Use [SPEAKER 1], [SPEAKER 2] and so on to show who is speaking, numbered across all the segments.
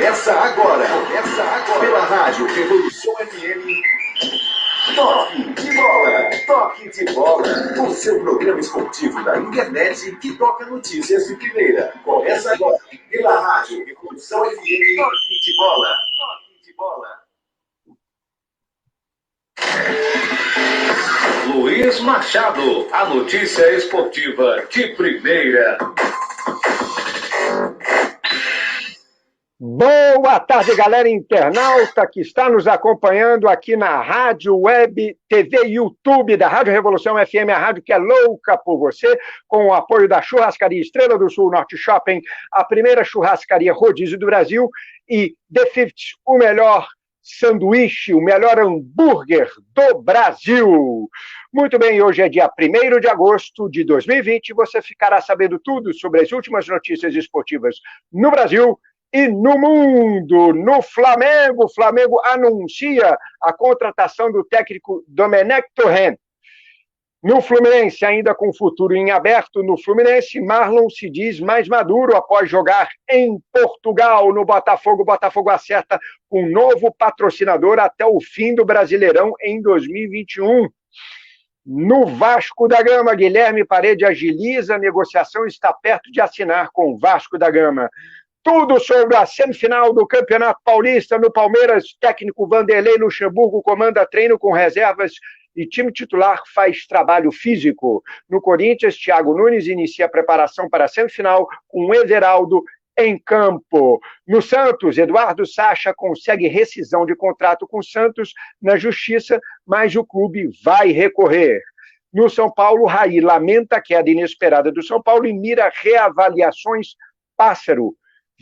[SPEAKER 1] Começa agora. Pela Rádio Revolução FM. Toque de bola. Toque de bola. O seu programa esportivo da internet que toca notícias de primeira. Começa agora. Pela Rádio Revolução FM. Toque de bola. Toque de bola. Luiz Machado, a notícia esportiva de primeira.
[SPEAKER 2] Boa tarde, galera internauta que está nos acompanhando aqui na Rádio Web, TV e YouTube da Rádio Revolução FM, a rádio que é louca por você, com o apoio da Churrascaria Estrela do Sul Norte Shopping, a primeira churrascaria rodízio do Brasil, e The Fifth, o melhor sanduíche, o melhor hambúrguer do Brasil. Muito bem, hoje é dia 1º de agosto de 2020 e você ficará sabendo tudo sobre as últimas notícias esportivas no Brasil e no mundo. No Flamengo, o Flamengo anuncia a contratação do técnico Domenech Torrent. No Fluminense, ainda com futuro em aberto, no Fluminense, Marlon se diz mais maduro após jogar em Portugal. No Botafogo, o Botafogo acerta um novo patrocinador até o fim do Brasileirão em 2021. No Vasco da Gama, Guilherme Parede agiliza a negociação e está perto de assinar com o Vasco da Gama. Tudo sobre a semifinal do Campeonato Paulista. No Palmeiras, técnico Vanderlei Luxemburgo comanda treino com reservas e time titular faz trabalho físico. No Corinthians, Thiago Nunes inicia a preparação para a semifinal com Everaldo em campo. No Santos, Eduardo Sacha consegue rescisão de contrato com o Santos na Justiça, mas o clube vai recorrer. No São Paulo, Raí lamenta a queda inesperada do São Paulo e mira reavaliações. Pássaro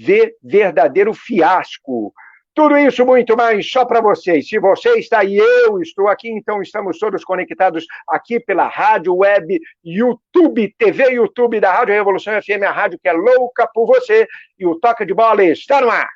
[SPEAKER 2] vê verdadeiro fiasco. Tudo isso, muito mais, só para vocês. Se você está aí, eu estou aqui, então estamos todos conectados aqui pela Rádio Web, YouTube, TV YouTube da Rádio Revolução FM, a rádio que é louca por você, e o Toque de Bola está no ar.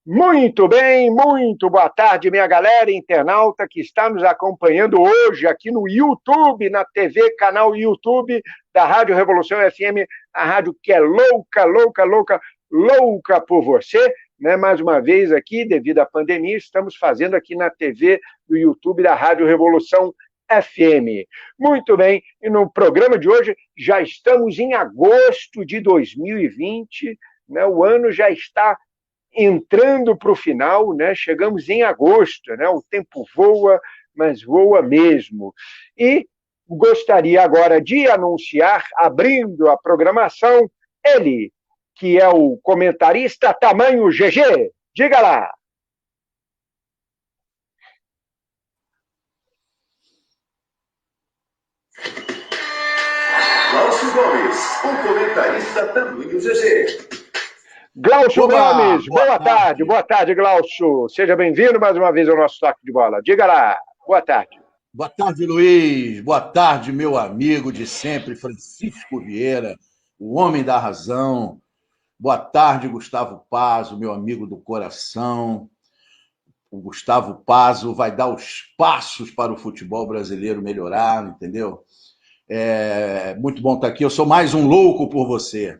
[SPEAKER 2] Muito bem, muito boa tarde, minha galera internauta que está nos acompanhando hoje aqui no YouTube, na TV, canal YouTube da Rádio Revolução FM, a rádio que é louca, louca, louca, louca por você, né? Mais uma vez aqui, devido à pandemia, estamos fazendo aqui na TV do YouTube da Rádio Revolução FM. Muito bem, e no programa de hoje já estamos em agosto de 2020, né? O ano já está entrando para o final, né? Chegamos em agosto, né? O tempo voa, mas voa mesmo. E gostaria agora de anunciar, abrindo a programação, ele, que é o comentarista tamanho GG. Diga lá.
[SPEAKER 1] Glaucio Gomes, o comentarista tamanho GG.
[SPEAKER 2] Glaucio Gomes, boa tarde, Glaucio. Seja bem-vindo mais uma vez ao nosso Toque de Bola. Diga lá, boa tarde.
[SPEAKER 3] Boa tarde, Luiz. Boa tarde, meu amigo de sempre, Francisco Vieira, o homem da razão. Boa tarde, Gustavo Pazzo, meu amigo do coração. O Gustavo Pazzo vai dar os passos para o futebol brasileiro melhorar, entendeu? É muito bom estar aqui. Eu sou mais um louco por você.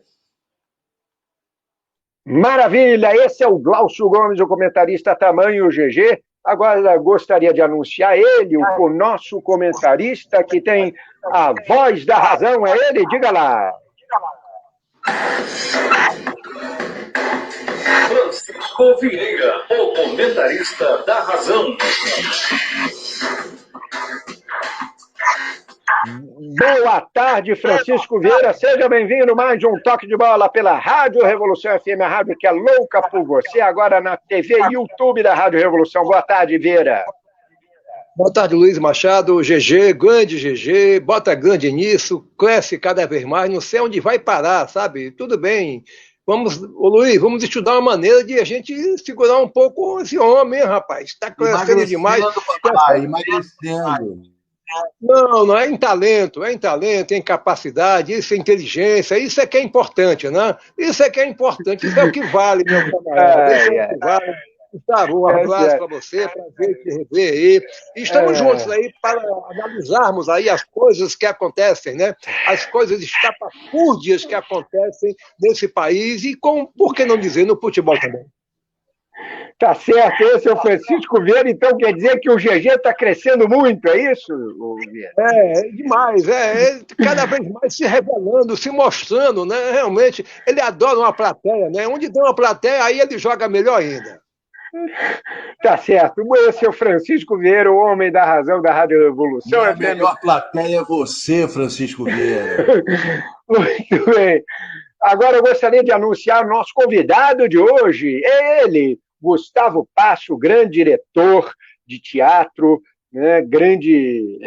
[SPEAKER 2] Maravilha! Esse é o Glaucio Gomes, o comentarista tamanho GG. Agora gostaria de anunciar ele, o nosso comentarista que tem a voz da razão. É ele? Diga lá.
[SPEAKER 1] Francisco Vieira, o comentarista da razão.
[SPEAKER 2] Boa tarde, Francisco Vieira. Seja bem-vindo mais um Toque de Bola pela Rádio Revolução FM, a rádio que é louca por você, agora na TV e YouTube da Rádio Revolução. Boa tarde, Vieira.
[SPEAKER 4] Boa tarde, Luiz Machado, GG, grande GG, bota grande nisso, cresce cada vez mais, não sei onde vai parar, sabe? Tudo bem. Vamos, ô Luiz, vamos estudar uma maneira de a gente segurar um pouco esse homem, hein, rapaz? Está crescendo demais.
[SPEAKER 3] Papai, emagrecendo.
[SPEAKER 4] Não é em talento, em capacidade, isso é inteligência, isso é que é importante, né? Isso é que é importante, isso é o que vale, meu camarada. Isso é o que vale. Gustavo, um abraço para você, prazer te rever aí. E estamos juntos aí para analisarmos aí as coisas que acontecem, né? As coisas estapafúrdias que acontecem nesse país e, por que não dizer, no futebol também.
[SPEAKER 2] Tá certo, esse é o Francisco Vieira, então quer dizer que o GG está crescendo muito, é isso, Vieira?
[SPEAKER 4] Demais, cada vez mais se revelando, se mostrando, né? Realmente, ele adora uma plateia, né? Onde tem uma plateia, aí ele joga melhor ainda.
[SPEAKER 2] Tá certo. Esse é o Francisco Vieira, o homem da razão da Rádio Revolução.
[SPEAKER 3] A melhor plateia é você, Francisco Vieira.
[SPEAKER 2] Muito bem. Agora eu gostaria de anunciar o nosso convidado de hoje. É ele, Gustavo Passo, grande diretor de teatro, né, grande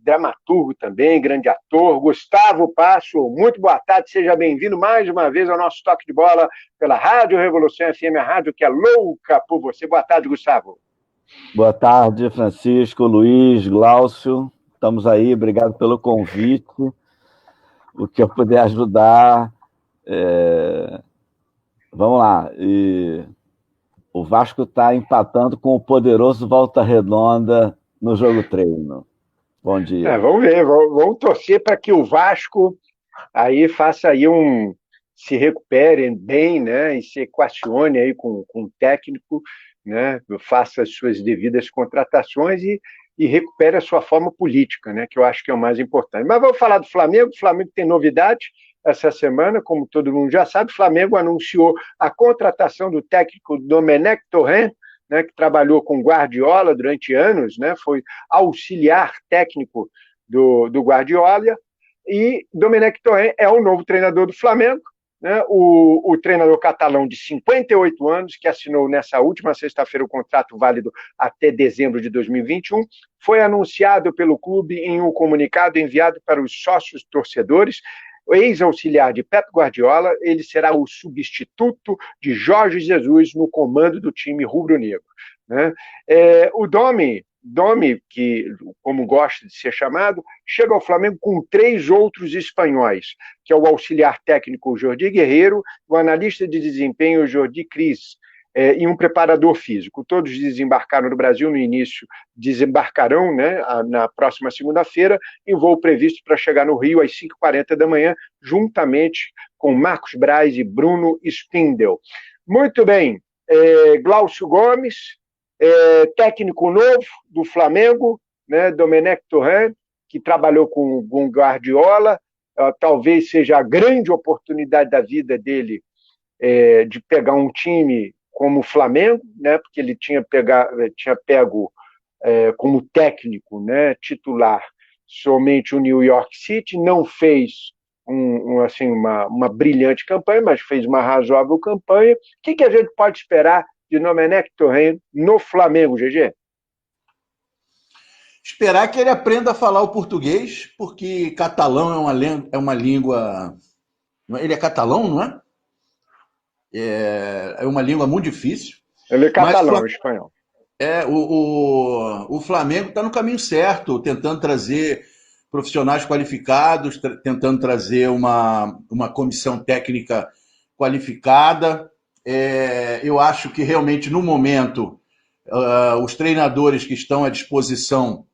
[SPEAKER 2] dramaturgo também, grande ator. Gustavo Passo, muito boa tarde, seja bem-vindo mais uma vez ao nosso Toque de Bola pela Rádio Revolução FM, a rádio que é louca por você. Boa tarde, Gustavo.
[SPEAKER 5] Boa tarde, Francisco, Luiz, Glaucio. Estamos aí, obrigado pelo convite. O que eu puder ajudar, vamos lá. O Vasco está empatando com o poderoso Volta Redonda no jogo treino. Bom dia.
[SPEAKER 2] Vamos ver, vamos torcer para que o Vasco aí faça aí se recupere bem, né, e se equacione aí com o técnico, né, faça as suas devidas contratações e recupere a sua forma política, né, que eu acho que é o mais importante. Mas vamos falar do Flamengo. O Flamengo tem novidade essa semana, como todo mundo já sabe. O Flamengo anunciou a contratação do técnico Domenech Torrent, né, que trabalhou com Guardiola durante anos, né, foi auxiliar técnico do Guardiola, e Domenech Torrent é o novo treinador do Flamengo, né, o treinador catalão de 58 anos, que assinou nessa última sexta-feira o contrato válido até dezembro de 2021, foi anunciado pelo clube em um comunicado enviado para os sócios torcedores. O ex-auxiliar de Pep Guardiola, ele será o substituto de Jorge Jesus no comando do time rubro-negro, né? O Domi, que, como gosta de ser chamado, chega ao Flamengo com 3 outros espanhóis, que é o auxiliar técnico Jordi Guerreiro, o analista de desempenho Jordi Cris, e um preparador físico. Todos desembarcaram no Brasil no início, desembarcarão, né, na próxima segunda-feira, em voo previsto para chegar no Rio às 5h40 da manhã, juntamente com Marcos Braz e Bruno Spindel. Muito bem, Glaucio Gomes, técnico novo do Flamengo, né, Domenech Torrent, que trabalhou com Guardiola, talvez seja a grande oportunidade da vida dele de pegar um time como o Flamengo, né, porque ele tinha pego como técnico, né, titular somente o New York City, não fez uma brilhante campanha, mas fez uma razoável campanha. O que a gente pode esperar de Domenech Torrent no Flamengo, GG?
[SPEAKER 3] Esperar que ele aprenda a falar o português, porque catalão é uma língua... Ele é catalão, não é? É uma língua muito difícil.
[SPEAKER 2] Ele é catalão, espanhol.
[SPEAKER 3] O Flamengo está no caminho certo, tentando trazer profissionais qualificados, tentando trazer uma comissão técnica qualificada. Eu acho que realmente, no momento, os treinadores que estão à disposição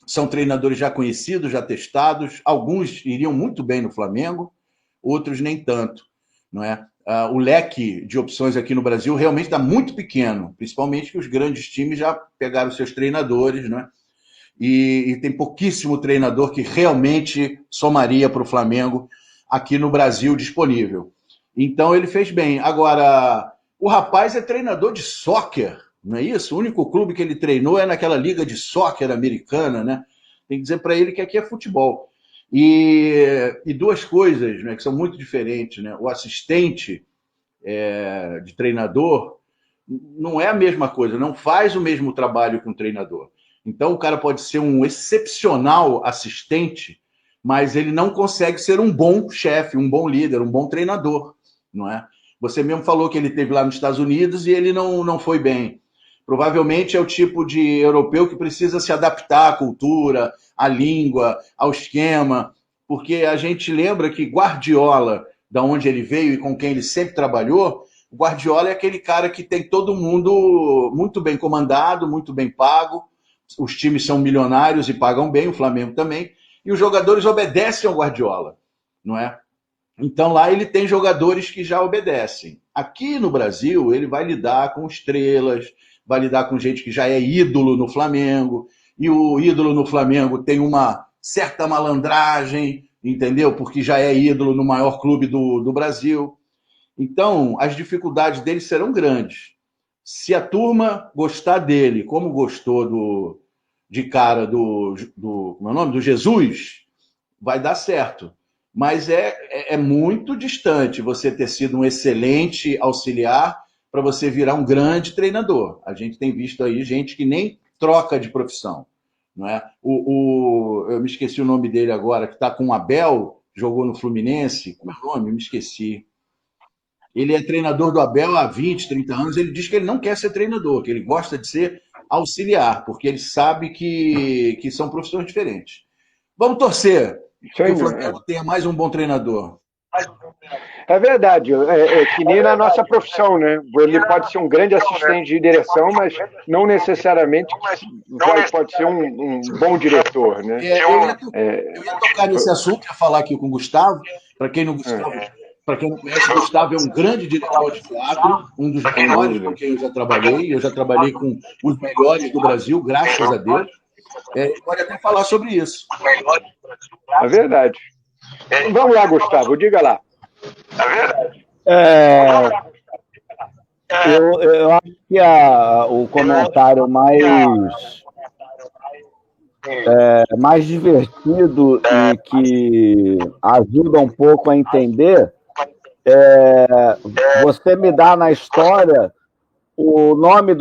[SPEAKER 3] são treinadores já conhecidos, já testados. Alguns iriam muito bem no Flamengo, outros nem tanto, não é? O leque de opções aqui no Brasil realmente está muito pequeno, principalmente que os grandes times já pegaram seus treinadores, né? E tem pouquíssimo treinador que realmente somaria para o Flamengo aqui no Brasil disponível. Então ele fez bem. Agora, o rapaz é treinador de soccer, não é isso? O único clube que ele treinou é naquela liga de soccer americana, né? Tem que dizer para ele que aqui é futebol. E 2 coisas, né, que são muito diferentes, né? O assistente de treinador não é a mesma coisa, não faz o mesmo trabalho que um treinador. Então o cara pode ser um excepcional assistente, mas ele não consegue ser um bom chefe, um bom líder, um bom treinador, não é? Você mesmo falou que ele esteve lá nos Estados Unidos e ele não foi bem. Provavelmente é o tipo de europeu que precisa se adaptar à cultura, à língua, ao esquema, porque a gente lembra que Guardiola, da onde ele veio e com quem ele sempre trabalhou, O Guardiola é aquele cara que tem todo mundo muito bem comandado, muito bem pago, os times são milionários e pagam bem, o Flamengo também, e os jogadores obedecem ao Guardiola, não é? Então lá ele tem jogadores que já obedecem. Aqui no Brasil ele vai lidar com estrelas, vai lidar com gente que já é ídolo no Flamengo, e o ídolo no Flamengo tem uma certa malandragem, entendeu? Porque já é ídolo no maior clube do Brasil. Então as dificuldades dele serão grandes. Se a turma gostar dele, como gostou de cara como é o nome? Do Jesus, vai dar certo. Mas é muito distante você ter sido um excelente auxiliar para você virar um grande treinador. A gente tem visto aí gente que nem troca de profissão. Não é? Eu me esqueci o nome dele agora, que está com o Abel, jogou no Fluminense. Como é o nome? Eu me esqueci. Ele é treinador do Abel há 20, 30 anos. Ele diz que ele não quer ser treinador, que ele gosta de ser auxiliar, porque ele sabe que são profissões diferentes. Vamos torcer que o Flamengo tenha mais um bom treinador.
[SPEAKER 2] É verdade, que nem na nossa profissão, né? Ele pode ser um grande assistente de direção, mas não necessariamente pode ser um bom diretor, né?
[SPEAKER 3] Eu ia tocar nesse assunto, ia falar aqui com o Gustavo. Para quem não conhece, o Gustavo é um grande diretor de teatro, um dos melhores com quem eu já trabalhei. Eu já trabalhei com os melhores do Brasil, graças a Deus. Ele pode até falar sobre isso.
[SPEAKER 2] É verdade. Vamos lá, Gustavo, diga lá.
[SPEAKER 6] É verdade.
[SPEAKER 5] Eu acho que o comentário mais divertido e que ajuda um pouco a entender você me dá na história o nome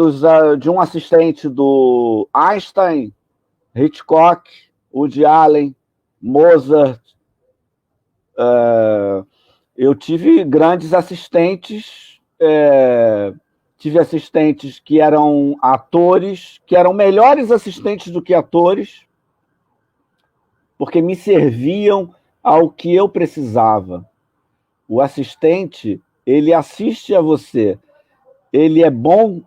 [SPEAKER 5] de um assistente do Einstein, Hitchcock, Woody Allen, Mozart. Eu tive grandes assistentes, tive assistentes que eram atores, que eram melhores assistentes do que atores, porque me serviam ao que eu precisava. O assistente, ele assiste a você, ele é bom,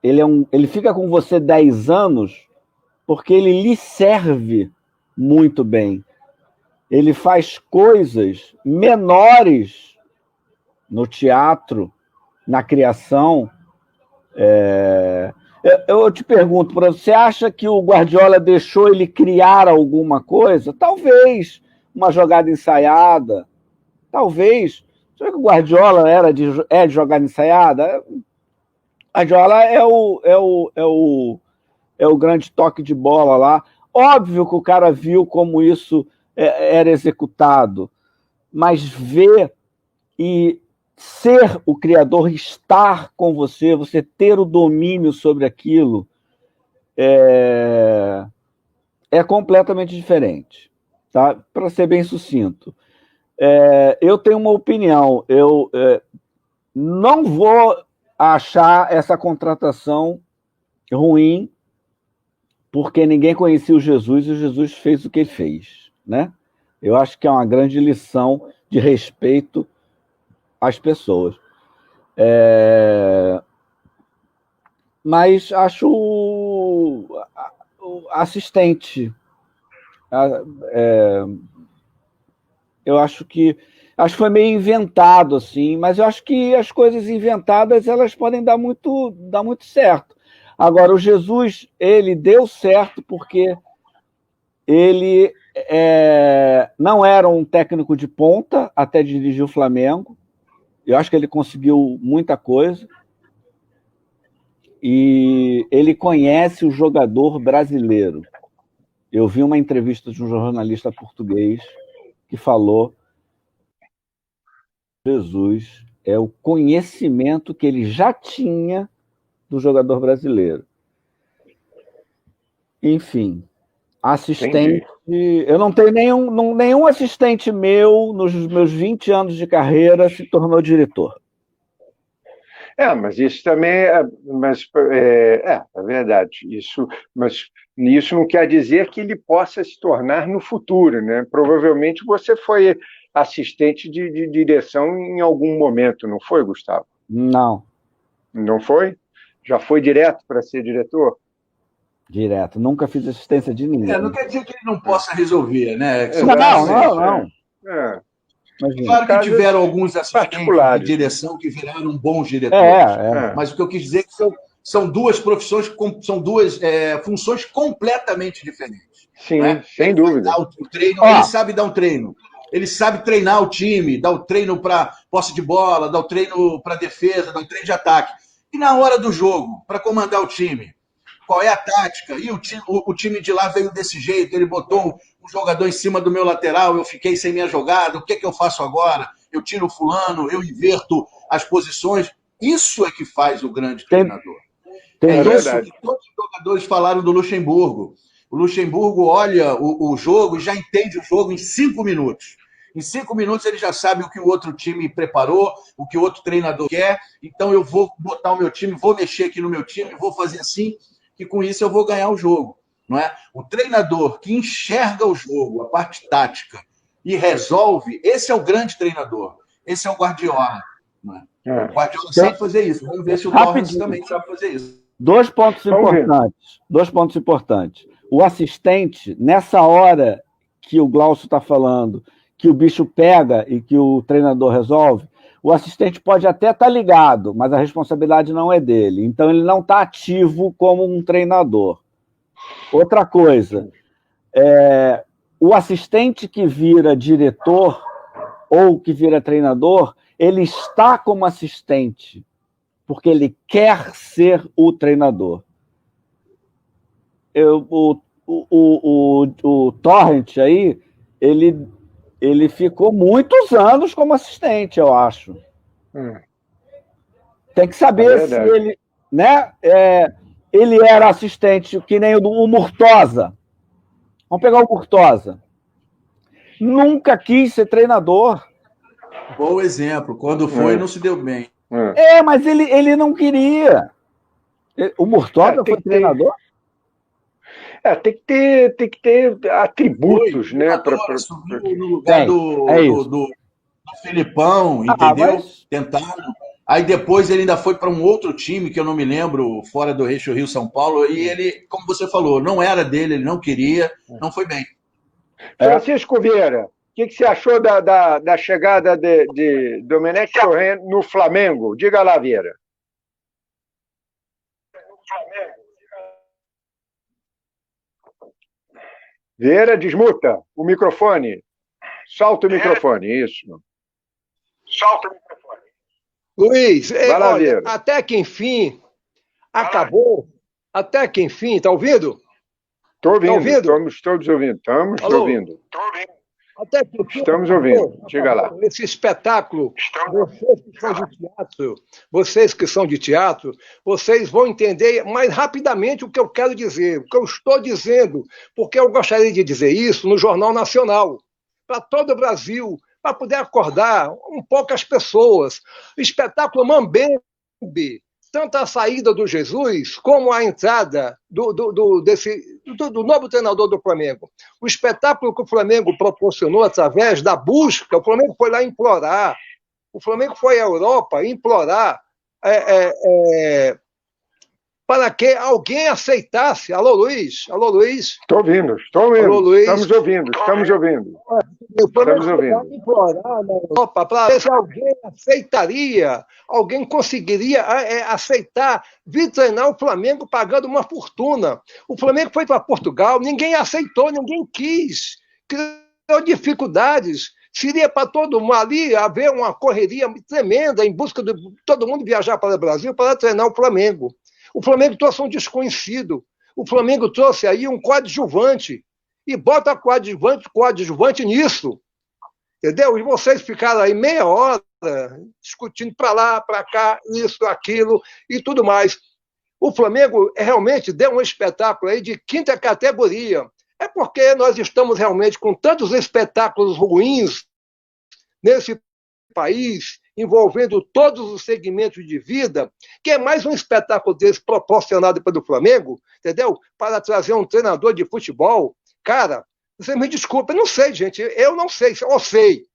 [SPEAKER 5] ele fica com você 10 anos porque ele lhe serve muito bem. Ele faz coisas menores no teatro, na criação. Eu te pergunto, você acha que o Guardiola deixou ele criar alguma coisa? Talvez uma jogada ensaiada, talvez. Será que o Guardiola é de jogada ensaiada? A Guardiola é o grande toque de bola lá. Óbvio que o cara viu como isso era executado, mas ver e ser o criador, estar com você, você ter o domínio sobre aquilo, é completamente diferente. Tá? Para ser bem sucinto. Eu tenho uma opinião, eu não vou achar essa contratação ruim, porque ninguém conhecia o Jesus e o Jesus fez o que ele fez. Né? Eu acho que é uma grande lição de respeito às pessoas. Mas acho o assistente. Eu acho que foi meio inventado, assim, mas eu acho que as coisas inventadas elas podem dar muito certo. Agora, o Jesus, ele deu certo porque ele não era um técnico de ponta até dirigir o Flamengo. Eu acho que ele conseguiu muita coisa. E ele conhece o jogador brasileiro. Eu vi uma entrevista de um jornalista português que falou que Jesus é o conhecimento que ele já tinha do jogador brasileiro. Enfim, assistente... Entendi. Eu não tenho nenhum assistente meu, nos meus 20 anos de carreira, se tornou diretor.
[SPEAKER 2] Mas isso também é verdade. Mas isso não quer dizer que ele possa se tornar no futuro, né? Provavelmente você foi assistente de direção em algum momento, não foi, Gustavo?
[SPEAKER 5] Não,
[SPEAKER 2] Não foi? Já foi direto para ser diretor?
[SPEAKER 5] direto. Nunca fiz assistência de ninguém.
[SPEAKER 3] Não quer dizer que ele não possa resolver, né? São
[SPEAKER 2] Exatamente.
[SPEAKER 5] Não.
[SPEAKER 2] É.
[SPEAKER 5] Imagina.
[SPEAKER 3] Claro que
[SPEAKER 2] Casos
[SPEAKER 3] tiveram alguns assistentes de
[SPEAKER 2] particulares.
[SPEAKER 3] direção que viraram bons diretores.
[SPEAKER 2] É.
[SPEAKER 3] Mas o que eu quis dizer é que são duas profissões, são duas funções completamente diferentes.
[SPEAKER 2] Sim,
[SPEAKER 3] Né?
[SPEAKER 2] sem dúvida.
[SPEAKER 3] Ele sabe dar um treino. Ele sabe treinar o time, dar o treino para posse de bola, dar o treino para defesa, dar o treino de ataque. E na hora do jogo, para comandar o time, qual é a tática? E o time de lá veio desse jeito, ele botou um jogador em cima do meu lateral, eu fiquei sem minha jogada, o que é que eu faço agora? Eu tiro o fulano, eu inverto as posições. Isso é que faz o grande treinador.
[SPEAKER 2] É
[SPEAKER 3] isso
[SPEAKER 2] verdade.
[SPEAKER 3] que todos os jogadores falaram do Luxemburgo. O Luxemburgo olha o jogo e já entende o jogo em 5 minutos. Em 5 minutos ele já sabe o que o outro time preparou, o que o outro treinador quer. Então eu vou botar o meu time, vou mexer aqui no meu time, vou fazer assim, que com isso eu vou ganhar o jogo. Não é? O treinador que enxerga o jogo, a parte tática, e resolve, esse é o grande treinador. Esse é o Guardiola. Não é? O Guardiola sabe fazer isso. Vamos ver se o Torres também sabe fazer isso.
[SPEAKER 5] Dois pontos importantes. O assistente, nessa hora que o Glaucio está falando, que o bicho pega e que o treinador resolve, o assistente pode até estar ligado, mas a responsabilidade não é dele. Então, ele não está ativo como um treinador. Outra coisa, o assistente que vira diretor ou que vira treinador, ele está como assistente, porque ele quer ser o treinador. O Torrent aí, ele ficou muitos anos como assistente, eu acho. Tem que saber se ele... Né? Ele era assistente, que nem o Murtosa. Vamos pegar o Murtosa. Nunca quis ser treinador.
[SPEAKER 3] Bom exemplo. Quando foi, não se deu bem.
[SPEAKER 5] Mas ele não queria. O Murtosa foi treinador?
[SPEAKER 2] Tem que ter atributos, né?
[SPEAKER 3] No lugar do Filipão, entendeu? Tentaram. Aí depois ele ainda foi para um outro time, que eu não me lembro, fora do Eixo Rio-São Paulo, e ele, como você falou, não era dele, ele não queria, não foi bem.
[SPEAKER 2] Francisco Vieira, o que você achou da chegada de Domenech Torrent no Flamengo? Diga lá, Vieira. Vieira, desmuta o microfone. Solta o microfone, isso.
[SPEAKER 6] Solta o microfone.
[SPEAKER 4] Luiz,
[SPEAKER 2] lá,
[SPEAKER 4] olha, até que enfim acabou. Até que enfim, está ouvindo?
[SPEAKER 2] Estou ouvindo. Estamos todos ouvindo. Estamos ouvindo.
[SPEAKER 6] Estou ouvindo.
[SPEAKER 4] Até que enfim,
[SPEAKER 2] estamos ouvindo. Diga lá.
[SPEAKER 4] Esse espetáculo, vocês que são de teatro, vocês vão entender mais rapidamente o que eu quero dizer, o que eu estou dizendo, porque eu gostaria de dizer isso no Jornal Nacional, para todo o Brasil, para poder acordar um pouco as pessoas. Espetáculo Mambembe, tanto a saída do Jesus como a entrada do novo treinador do Flamengo. O espetáculo que o Flamengo proporcionou através da busca, o Flamengo foi lá implorar, o Flamengo foi à Europa implorar para que alguém aceitasse. Alô, Luiz? Alô, Luiz?
[SPEAKER 2] Estou ouvindo.
[SPEAKER 4] Alô, Luiz?
[SPEAKER 2] Estamos ouvindo.
[SPEAKER 4] O Flamengo foi implorar na Europa para ver se alguém aceitaria, alguém conseguiria aceitar vir treinar o Flamengo pagando uma fortuna. O Flamengo foi para Portugal, ninguém aceitou, ninguém quis. Criou dificuldades. Seria para todo mundo ali haver uma correria tremenda em busca de todo mundo viajar para o Brasil para treinar o Flamengo. O Flamengo trouxe um desconhecido. O Flamengo trouxe aí um coadjuvante. E bota coadjuvante nisso. Entendeu? E vocês ficaram aí meia hora discutindo para lá, para cá, isso, aquilo e tudo mais. O Flamengo realmente deu um espetáculo aí de quinta categoria. É porque nós estamos realmente com tantos espetáculos ruins nesse país, envolvendo todos os segmentos de vida, que é mais um espetáculo desse proporcionado pelo Flamengo, entendeu? Para trazer um treinador de futebol. Cara, você me desculpa, eu não sei, gente, eu não sei, ou sei,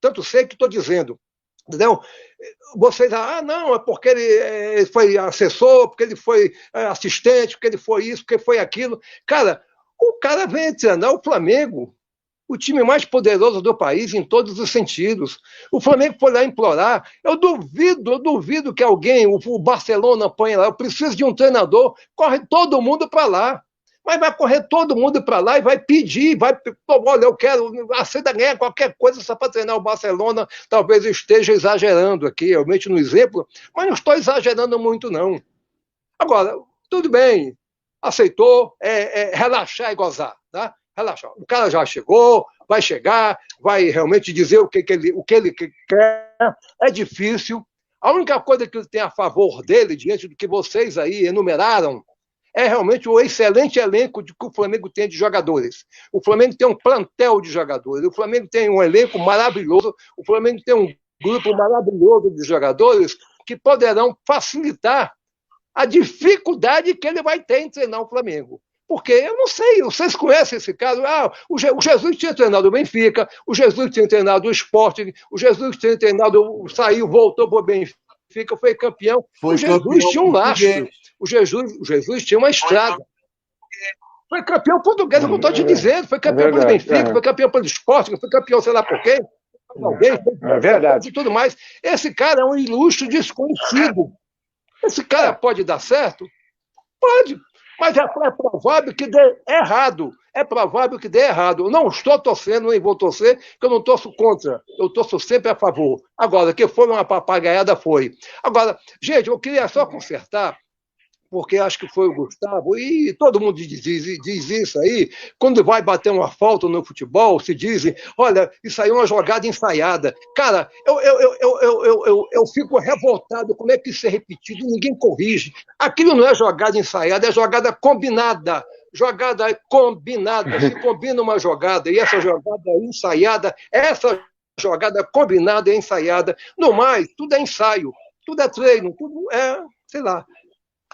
[SPEAKER 4] tanto sei que estou dizendo. Entendeu? Vocês, não, é porque ele foi assessor, porque ele foi assistente, porque ele foi isso, porque foi aquilo. Cara, o cara vem treinar o Flamengo, o time mais poderoso do país em todos os sentidos. O Flamengo foi lá implorar. Eu duvido que alguém, o Barcelona põe lá, eu preciso de um treinador, corre todo mundo para lá. Mas vai correr todo mundo para lá e vai pedir, olha, eu quero, aceita ganhar qualquer coisa só para treinar o Barcelona. Talvez eu esteja exagerando aqui, realmente no exemplo, mas não estou exagerando muito, não. Agora, tudo bem, aceitou, relaxar e gozar, tá? Relaxar. O cara já chegou, vai chegar, vai realmente dizer o que ele quer. É difícil. A única coisa que ele tem a favor dele, diante do que vocês aí enumeraram, é realmente o excelente elenco que o Flamengo tem de jogadores. O Flamengo tem um plantel de jogadores, o Flamengo tem um elenco maravilhoso, o Flamengo tem um grupo maravilhoso de jogadores que poderão facilitar a dificuldade que ele vai ter em treinar o Flamengo. Porque eu não sei, vocês conhecem esse caso? O Jesus tinha treinado o Benfica, o Jesus tinha treinado o Sporting, o Jesus tinha treinado, saiu, voltou para o Benfica, foi campeão. O Jesus tinha um lastro, o Jesus tinha uma estrada. Foi campeão português, eu não estou te dizendo, foi campeão pelo Benfica, foi campeão pelo Sporting, foi campeão sei lá por quê. Alguém,
[SPEAKER 2] é verdade.
[SPEAKER 4] E tudo mais. Esse cara é um ilustre desconhecido. Esse cara pode dar certo? Pode. Mas é provável que dê errado. É provável que dê errado. Eu não estou torcendo, nem vou torcer, que eu não torço contra. Eu torço sempre a favor. Agora, que foi uma papagaiada, foi. Agora, gente, eu queria só consertar, porque acho que foi o Gustavo, e todo mundo diz isso aí, quando vai bater uma falta no futebol, se dizem, olha, isso aí é uma jogada ensaiada. Cara, eu fico revoltado, como é que isso é repetido, ninguém corrige. Aquilo não é jogada ensaiada, é jogada combinada. Jogada combinada. Se combina uma jogada e essa jogada é ensaiada, essa jogada combinada é ensaiada. No mais, tudo é ensaio, tudo é treino, tudo é, sei lá.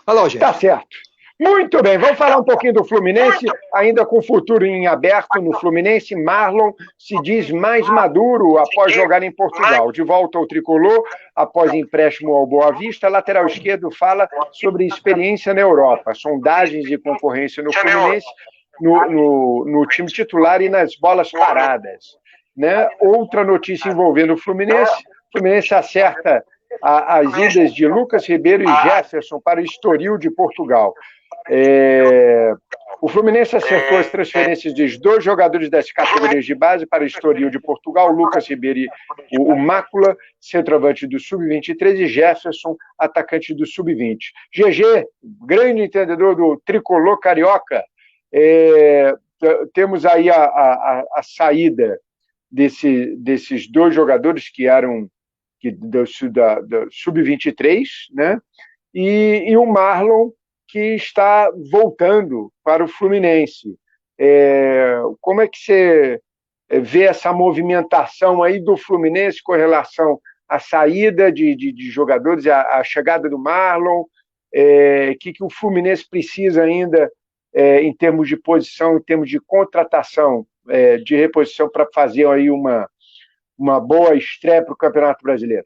[SPEAKER 4] Alô, gente.
[SPEAKER 2] Tá certo. Muito bem, vamos falar um pouquinho do Fluminense, ainda com o futuro em aberto no Fluminense. Marlon se diz mais maduro após jogar em Portugal. De volta ao tricolor, após empréstimo ao Boa Vista, lateral esquerdo fala sobre experiência na Europa, sondagens de concorrência no Fluminense, no time titular e nas bolas paradas. Né? Outra notícia envolvendo o Fluminense acerta as idas de Lucas Ribeiro e Jefferson para o Estoril de Portugal. O Fluminense acertou as transferências dos 2 jogadores das categorias de base para o Estoril de Portugal, Lucas Ribeiro e o Mácula, centroavante do Sub-23, e Jefferson, atacante do Sub-20. GG, grande entendedor do tricolor carioca, temos aí a saída desses 2 jogadores que eram do Sub-23, né? E o Marlon, que está voltando para o Fluminense. Como é que você vê essa movimentação aí do Fluminense com relação à saída de jogadores, à chegada do Marlon? Que o Fluminense precisa ainda, em termos de posição, em termos de contratação, de reposição, para fazer aí uma boa estreia para o Campeonato Brasileiro?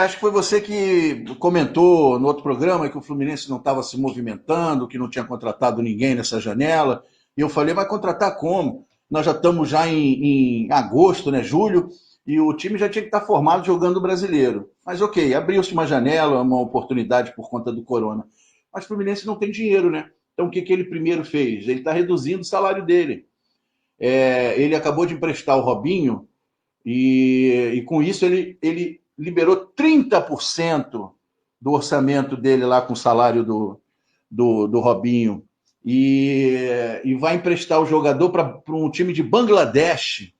[SPEAKER 3] Acho que foi você que comentou no outro programa que o Fluminense não estava se movimentando, que não tinha contratado ninguém nessa janela. E eu falei, vai contratar como? Nós já estamos em agosto, né, julho, e o time já tinha que estar formado jogando o brasileiro. Mas ok, abriu-se uma janela, uma oportunidade por conta do corona. Mas o Fluminense não tem dinheiro, né? Então o que ele primeiro fez? Ele está reduzindo o salário dele. Ele acabou de emprestar o Robinho e com isso ele liberou 30% do orçamento dele lá com o salário do Robinho e vai emprestar o jogador para um time de Bangladesh.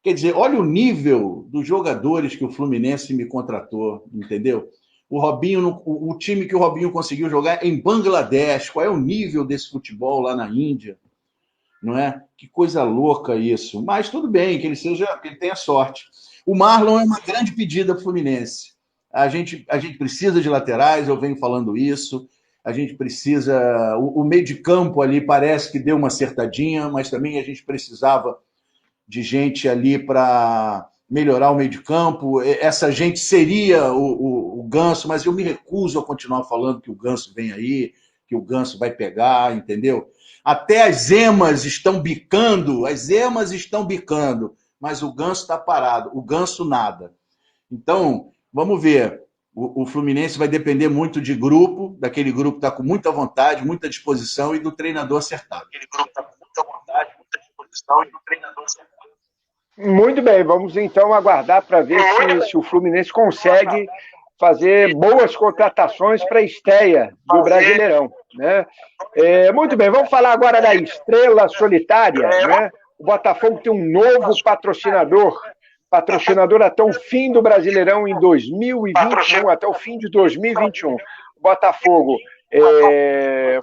[SPEAKER 3] Quer dizer, olha o nível dos jogadores que o Fluminense me contratou, entendeu? O Robinho, o time que o Robinho conseguiu jogar em Bangladesh, qual é o nível desse futebol lá na Índia? Não é? Que coisa louca isso. Mas tudo bem, que ele tenha sorte. O Marlon é uma grande pedida para o Fluminense. A gente precisa de laterais, eu venho falando isso. A gente precisa... O meio de campo ali parece que deu uma acertadinha, mas também a gente precisava de gente ali para melhorar o meio de campo. Essa gente seria o Ganso, mas eu me recuso a continuar falando que o Ganso vem aí, que o Ganso vai pegar, entendeu? Até as emas estão bicando, mas o Ganso está parado, o Ganso nada. Então, vamos ver. O Fluminense vai depender muito de grupo, daquele grupo que está com muita vontade, muita disposição e do treinador acertado.
[SPEAKER 2] Muito bem, vamos então aguardar para ver se o Fluminense consegue fazer boas contratações para a estreia do Brasileirão, né? Muito bem, vamos falar agora da estrela solitária, né? O Botafogo tem um novo patrocinador até o fim do Brasileirão em 2021, até o fim de 2021. O Botafogo,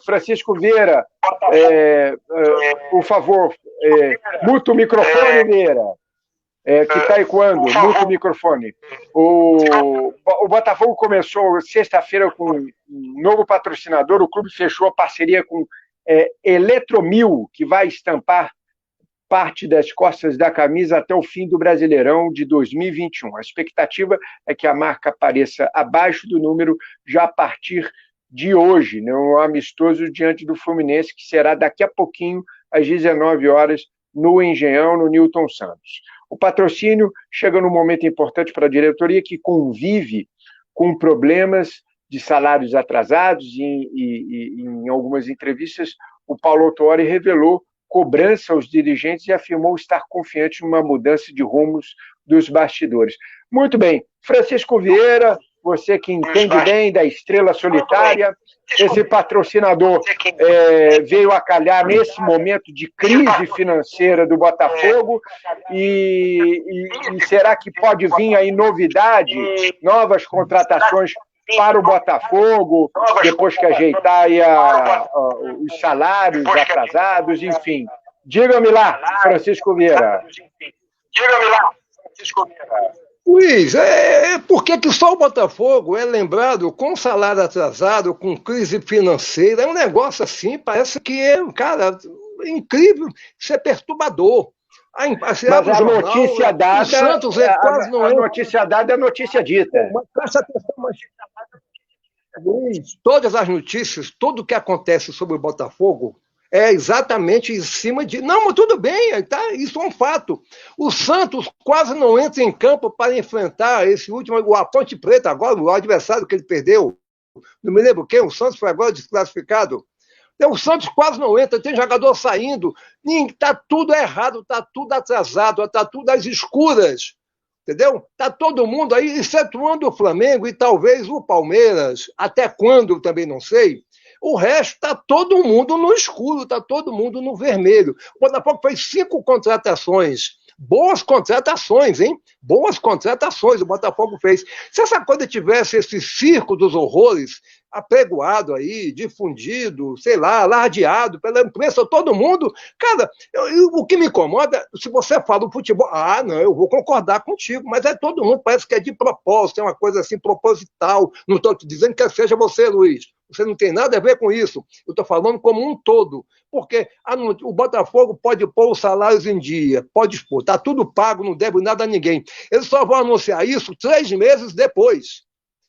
[SPEAKER 2] Francisco Vieira, por favor, muta o microfone, Vieira. Que está ecoando, muta o microfone. O Botafogo começou sexta-feira com um novo patrocinador, o clube fechou a parceria com Eletromil, que vai estampar parte das costas da camisa até o fim do Brasileirão de 2021. A expectativa é que a marca apareça abaixo do número já a partir de hoje, né? Um amistoso diante do Fluminense, que será daqui a pouquinho, às 19 horas, no Engenhão, no Newton Santos. O patrocínio chega num momento importante para a diretoria, que convive com problemas de salários atrasados e em algumas entrevistas, o Paulo Autuori revelou cobrança aos dirigentes e afirmou estar confiante numa mudança de rumos dos bastidores. Muito bem, Francisco Vieira, você que entende bem da estrela solitária, esse patrocinador veio a calhar nesse momento de crise financeira do Botafogo e será que pode vir aí novidade, novas contratações para o Botafogo, depois que ajeitar aí os salários atrasados, enfim. Diga-me lá, Francisco Vieira.
[SPEAKER 4] Luiz, por que só o Botafogo é lembrado com salário atrasado, com crise financeira? É um negócio assim, parece que cara, incrível, isso é perturbador.
[SPEAKER 2] Mas a notícia dada,
[SPEAKER 4] Santos quase não
[SPEAKER 2] a notícia dada é a notícia dita.
[SPEAKER 4] Mas presta atenção, Luiz, todas as notícias, tudo o que acontece sobre o Botafogo é exatamente em cima de... Não, mas tudo bem, tá? Isso é um fato. O Santos quase não entra em campo para enfrentar esse último, a Ponte Preta, agora o adversário que ele perdeu. Não me lembro quem, o Santos foi agora desclassificado. Então, o Santos quase não entra, tem jogador saindo, está tudo errado, está tudo atrasado, está tudo às escuras. Entendeu? Está todo mundo aí, excetuando o Flamengo e talvez o Palmeiras, até quando, também não sei. O resto está todo mundo no escuro, está todo mundo no vermelho. O Botafogo fez 5 contratações. Boas contratações, hein? Boas contratações o Botafogo fez. Se essa coisa tivesse esse circo dos horrores apregoado aí, difundido, sei lá, alardeado pela imprensa, todo mundo, cara, o que me incomoda, se você fala o futebol, não, eu vou concordar contigo, mas todo mundo parece que é de propósito, é uma coisa assim proposital, não estou te dizendo que seja você, Luiz, você não tem nada a ver com isso, eu estou falando como um todo, porque o Botafogo pode pôr os salários em dia, pode expor, está tudo pago, não deve nada a ninguém, eles só vão anunciar isso 3 meses depois,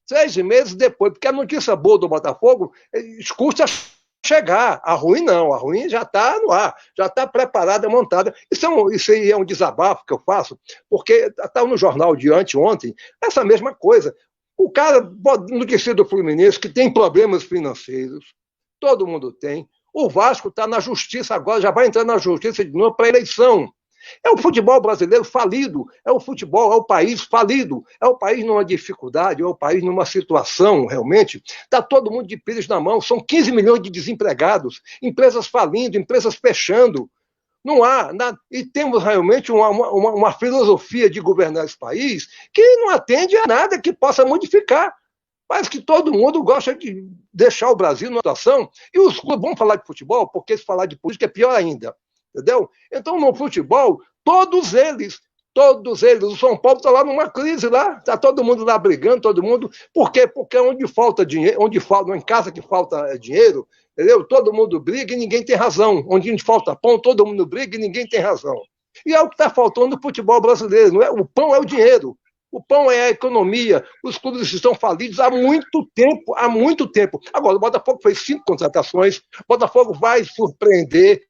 [SPEAKER 4] 3 meses depois, porque a notícia boa do Botafogo custa chegar, a ruim não, a ruim já está no ar, já está preparada, montada. Isso aí é um desabafo que eu faço, porque estava no jornal de anteontem, essa mesma coisa. O cara, notícia do Fluminense, que tem problemas financeiros, todo mundo tem. O Vasco está na justiça agora, já vai entrar na justiça de novo para a eleição. É o futebol brasileiro falido, é o futebol, é o país falido, é o país numa dificuldade, é o país numa situação, realmente, está todo mundo de pires na mão, são 15 milhões de desempregados, empresas falindo, empresas fechando, não há, e temos realmente uma filosofia de governar esse país que não atende a nada que possa modificar. Parece que todo mundo gosta de deixar o Brasil numa situação, e os clubes vão falar de futebol, porque se falar de política é pior ainda. Entendeu? Então, no futebol, todos eles, o São Paulo está lá numa crise lá, está todo mundo lá brigando, todo mundo. Por quê? Porque onde falta dinheiro, em casa que falta dinheiro, entendeu? Todo mundo briga e ninguém tem razão. Onde falta pão, todo mundo briga e ninguém tem razão. E é o que está faltando no futebol brasileiro. Não é? O pão é o dinheiro. O pão é a economia. Os clubes estão falidos há muito tempo, há muito tempo. Agora, o Botafogo fez 5 contratações. O Botafogo vai surpreender.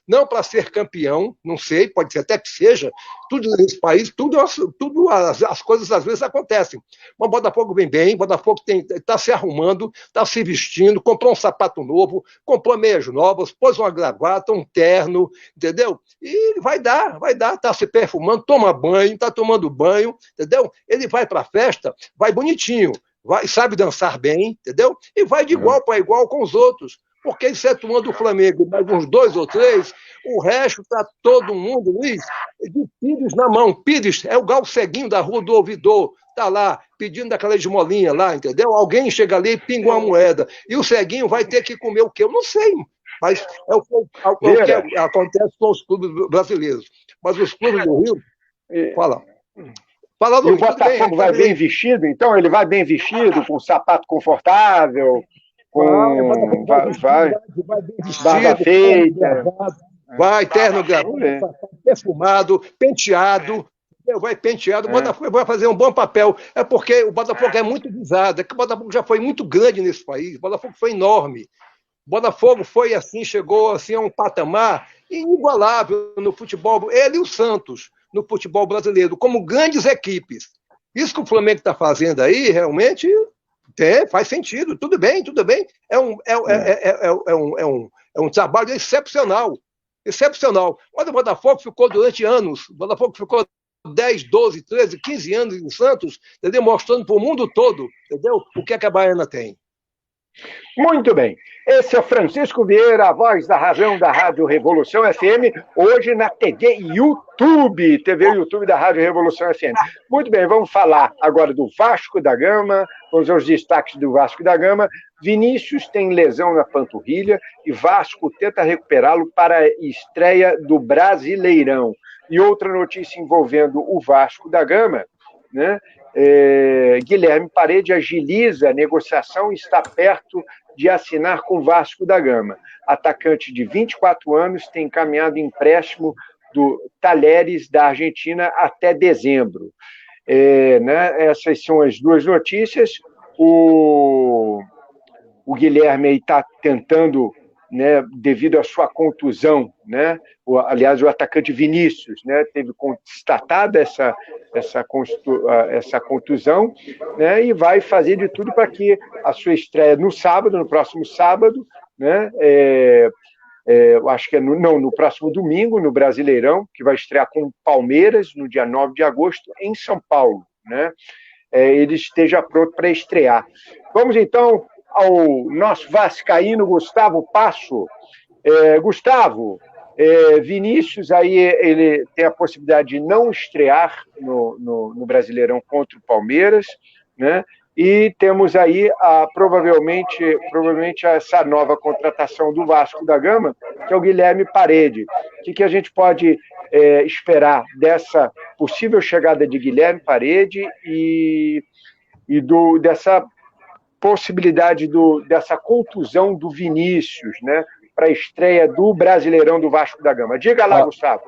[SPEAKER 4] Não para ser campeão, não sei, pode ser até que seja. Tudo nesse país, tudo as coisas às vezes acontecem. Mas o Botafogo vem bem, o Botafogo está se arrumando, está se vestindo, comprou um sapato novo, comprou meias novas, pôs uma gravata, um terno, entendeu? E vai dar, está se perfumando, toma banho, está tomando banho, entendeu? Ele vai para a festa, vai bonitinho, sabe dançar bem, entendeu? E vai de igual para igual com os outros. Porque, excetuando o Flamengo, mais uns 2 ou 3, o resto está todo mundo, Luiz, de Pires na mão. Pires é o galo ceguinho da Rua do Ouvidor, está lá, pedindo aquela esmolinha lá, entendeu? Alguém chega ali e pinga uma moeda. E o ceguinho vai ter que comer o quê? Eu não sei, mas é o que acontece com os clubes brasileiros. Mas os clubes do Rio... Fala,
[SPEAKER 2] Luiz. E o Botafogo vai bem vestido, então? Ele vai bem vestido, com um sapato confortável... Vai barba feita,
[SPEAKER 4] vai terno gravado, perfumado, penteado, vai penteado, o Botafogo vai fazer um bom papel. É porque o Botafogo é muito visado, é que o Botafogo já foi muito grande nesse país, o Botafogo foi enorme. O Botafogo foi assim, chegou assim a um patamar inigualável no futebol, ele e o Santos, no futebol brasileiro, como grandes equipes. Isso que o Flamengo está fazendo aí, realmente... faz sentido, tudo bem. É um trabalho excepcional. Quando o Botafogo ficou durante anos, o Botafogo ficou 10, 12, 13, 15 anos em Santos, entendeu? Mostrando para o mundo todo, entendeu? O que a Baiana tem.
[SPEAKER 2] Muito bem. Esse é Francisco Vieira, a voz da razão da Rádio Revolução FM, hoje na TV e YouTube da Rádio Revolução FM. Muito bem, vamos falar agora do Vasco da Gama, vamos aos destaques do Vasco da Gama. Vinícius tem lesão na panturrilha e Vasco tenta recuperá-lo para a estreia do Brasileirão. E outra notícia envolvendo o Vasco da Gama, né? Guilherme Parede agiliza a negociação e está perto de assinar com o Vasco da Gama. Atacante de 24 anos tem encaminhado empréstimo do Talheres da Argentina até dezembro. Essas são as duas notícias. O Guilherme está tentando, né, devido à sua contusão, né? Aliás, o atacante Vinícius, né, teve constatada essa contusão, né, e vai fazer de tudo para que a sua estreia no próximo sábado, né, eu acho que é no próximo domingo, no Brasileirão, que vai estrear com o Palmeiras no dia 9 de agosto, em São Paulo, né, ele esteja pronto para estrear. Vamos, então, ao nosso vascaíno Gustavo Passo. Gustavo, Vinícius aí ele tem a possibilidade de não estrear no Brasileirão contra o Palmeiras, né? E temos aí provavelmente essa nova contratação do Vasco da Gama, que é o Guilherme Parede. O que a gente pode esperar dessa possível chegada de Guilherme Parede e dessa possibilidade dessa contusão do Vinícius, né, para a estreia do Brasileirão do Vasco da Gama? Diga lá, Gustavo.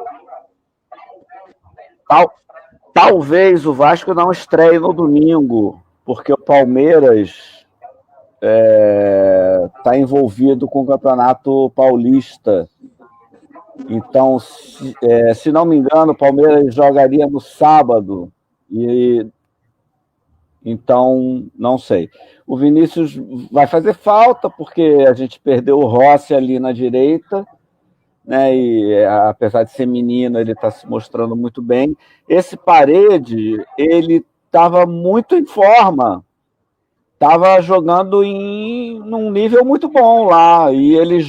[SPEAKER 5] Talvez o Vasco não estreie no domingo, porque o Palmeiras está envolvido com o Campeonato Paulista. Então, se não me engano, o Palmeiras jogaria no sábado. Então, não sei. O Vinícius vai fazer falta, porque a gente perdeu o Rossi ali na direita, né? E apesar de ser menino, ele está se mostrando muito bem. Esse Parede, ele estava muito em forma, estava jogando num nível muito bom lá, e ele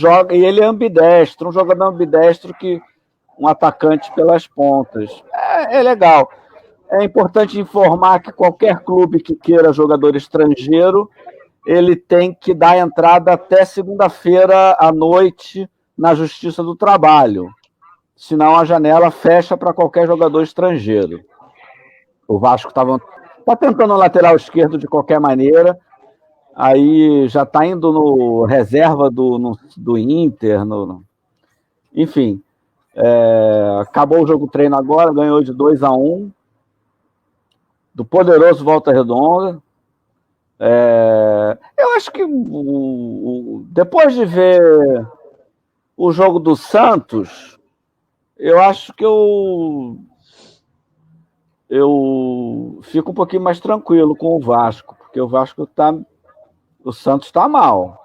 [SPEAKER 5] é ambidestro, um jogador ambidestro, um atacante pelas pontas. É legal. É importante informar que qualquer clube que queira jogador estrangeiro, ele tem que dar entrada até segunda-feira à noite na Justiça do Trabalho. Senão a janela fecha para qualquer jogador estrangeiro. O Vasco está tentando o lateral esquerdo de qualquer maneira, aí já está indo no reserva do Inter, enfim. Acabou o jogo treino agora, ganhou de 2-1 do poderoso Volta Redonda. Eu acho que depois de ver o jogo do Santos, eu acho que eu fico um pouquinho mais tranquilo com o Vasco, porque o Santos está mal.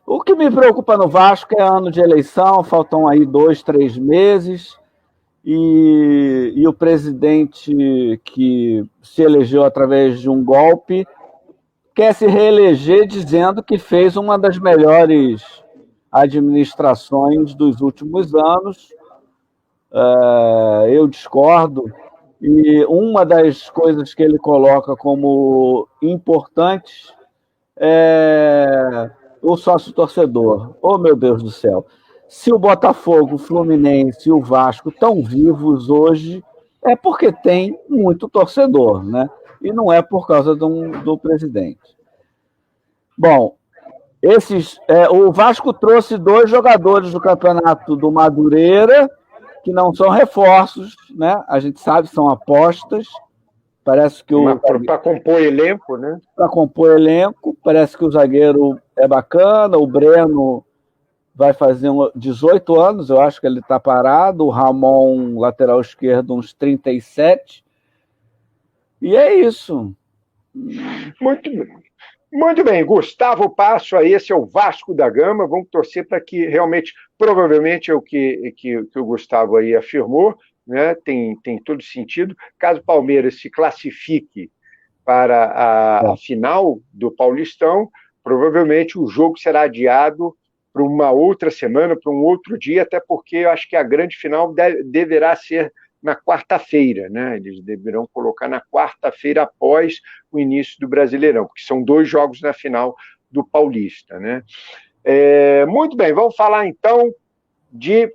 [SPEAKER 5] O que me preocupa no Vasco é ano de eleição, faltam aí 2, 3 meses, e o presidente que se elegeu através de um golpe quer se reeleger dizendo que fez uma das melhores administrações dos últimos anos. Eu discordo, e uma das coisas que ele coloca como importantes é o sócio-torcedor. Oh, meu Deus do céu! Se o Botafogo, o Fluminense e o Vasco estão vivos hoje, é porque tem muito torcedor, né? E não é por causa do presidente. Bom, o Vasco trouxe 2 jogadores do campeonato do Madureira, que não são reforços, né? A gente sabe, são apostas. Parece que
[SPEAKER 2] para compor elenco, né?
[SPEAKER 5] Para compor elenco, parece que o zagueiro é bacana, o Breno vai fazer 18 anos, eu acho que ele está parado, o Ramon, lateral esquerdo, uns 37. E é isso.
[SPEAKER 2] Muito bem, Gustavo Passo, esse é o Vasco da Gama. Vamos torcer para que realmente, provavelmente é o que o Gustavo aí afirmou, né? Tem todo sentido. Caso o Palmeiras se classifique para a final do Paulistão, provavelmente o jogo será adiado para uma outra semana, para um outro dia, até porque eu acho que a grande final deverá ser na quarta-feira, né? Eles deverão colocar na quarta-feira após o início do Brasileirão, porque são 2 jogos na final do Paulista, né? Muito bem, vamos falar então de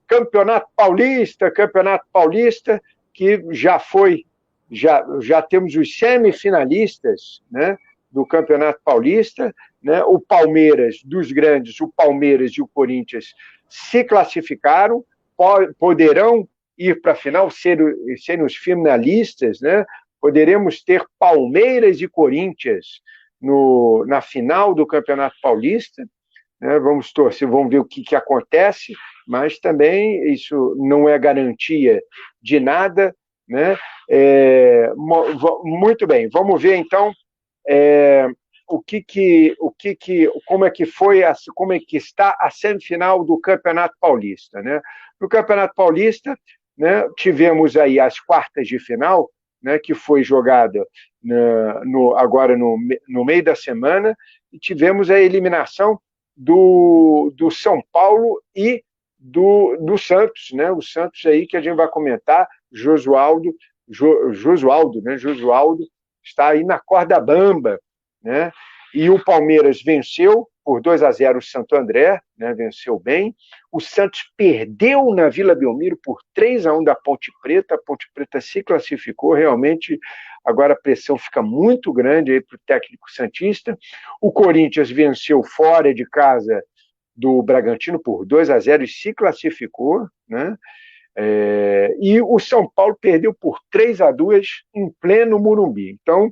[SPEAKER 2] Campeonato Paulista, que já temos os semifinalistas, né, do Campeonato Paulista, né? O Palmeiras, dos grandes, o Palmeiras e o Corinthians se classificaram, poderão ir para a final, serem os finalistas, né? Poderemos ter Palmeiras e Corinthians na final do Campeonato Paulista, né? Vamos torcer, vamos ver o que acontece, mas também isso não é garantia de nada, né? Muito bem, vamos ver então como é que está a semifinal do Campeonato Paulista, né? No Campeonato Paulista, né, tivemos aí as quartas de final, né, que foi jogada agora no meio da semana, e tivemos a eliminação do São Paulo e do Santos, né? O Santos aí que a gente vai comentar, Josualdo, né? Josualdo está aí na corda bamba, né? E o Palmeiras venceu por 2-0 o Santo André, né? Venceu bem. O Santos perdeu na Vila Belmiro por 3-1 da Ponte Preta. A Ponte Preta se classificou, realmente agora a pressão fica muito grande aí para o técnico santista. O Corinthians venceu fora de casa do Bragantino por 2-0 e se classificou, né? E o São Paulo perdeu por 3-2 em pleno Morumbi. Então,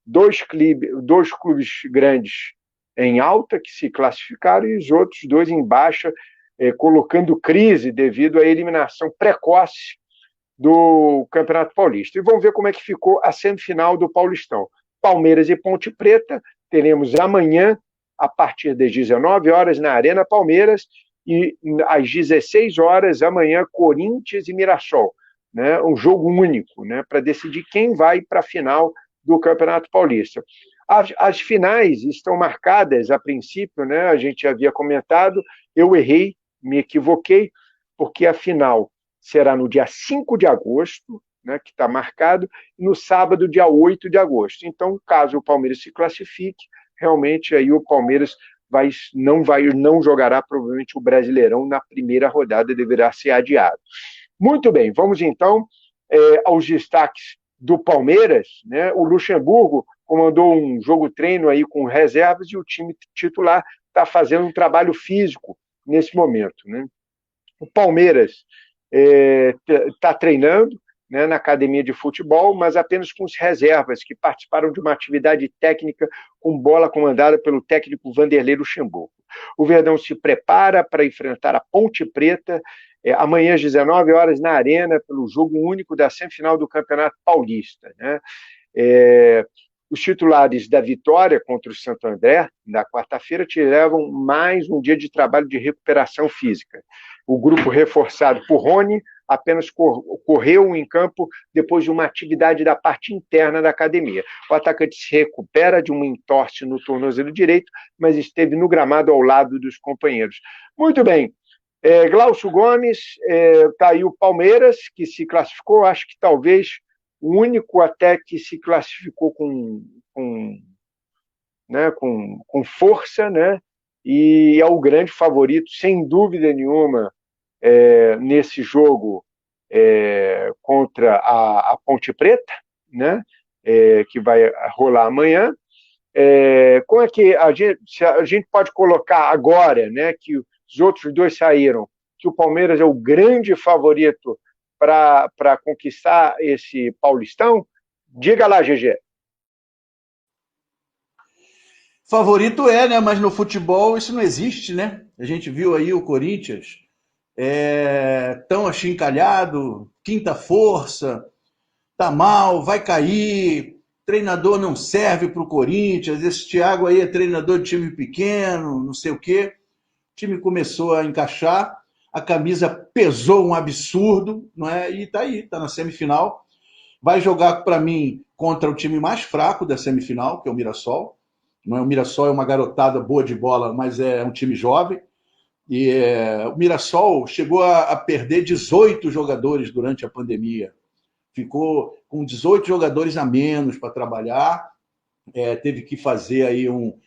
[SPEAKER 2] 2 clubes grandes em alta que se classificaram e os outros 2 em baixa, colocando crise devido à eliminação precoce do Campeonato Paulista. E vamos ver como é que ficou a semifinal do Paulistão. Palmeiras e Ponte Preta, teremos amanhã, a partir das 19 horas, na Arena Palmeiras, e às 16 horas, amanhã, Corinthians e Mirassol. Né? Um jogo único, né? Para decidir quem vai para a final do Campeonato Paulista. As finais estão marcadas, a princípio, né? A gente já havia comentado, eu errei, me equivoquei, porque a final será no dia 5 de agosto, né, que está marcado, e no sábado, dia 8 de agosto. Então, caso o Palmeiras se classifique, realmente aí o Palmeiras não jogará provavelmente o Brasileirão na primeira rodada, deverá ser adiado. Muito bem, vamos então aos destaques do Palmeiras, né? O Luxemburgo comandou um jogo-treino aí com reservas e o time titular está fazendo um trabalho físico nesse momento, né? O Palmeiras está treinando, né, na academia de futebol, mas apenas com os reservas que participaram de uma atividade técnica com bola comandada pelo técnico Vanderlei Luxemburgo. O Verdão se prepara para enfrentar a Ponte Preta amanhã às 19 horas na Arena, pelo jogo único da semifinal do Campeonato Paulista, né? Os titulares da vitória contra o Santo André, na quarta-feira, tiveram mais um dia de trabalho de recuperação física. O grupo reforçado por Rony apenas correu em campo depois de uma atividade da parte interna da academia. O atacante se recupera de uma entorse no tornozelo direito, mas esteve no gramado ao lado dos companheiros. Muito bem. Glaucio Gomes, está aí o Palmeiras, que se classificou, acho que talvez o único até que se classificou com força, né? E é o grande favorito, sem dúvida nenhuma, nesse jogo contra a Ponte Preta, né? Que vai rolar amanhã. Como é que a gente pode colocar agora, né, que os outros dois saíram, que o Palmeiras é o grande favorito para conquistar esse Paulistão? Diga lá, GG.
[SPEAKER 3] Favorito né? Mas no futebol isso não existe, né? A gente viu aí o Corinthians tão achincalhado, quinta força, tá mal, vai cair, treinador não serve para o Corinthians, esse Thiago aí é treinador de time pequeno, não sei o quê. O time começou a encaixar, a camisa pesou um absurdo, não é? E tá aí, tá na semifinal. Vai jogar, para mim, contra o time mais fraco da semifinal, que é o Mirassol. Não é? O Mirassol é uma garotada boa de bola, mas é um time jovem. E o Mirassol chegou a perder 18 jogadores durante a pandemia. Ficou com 18 jogadores a menos para trabalhar. Teve que fazer aí um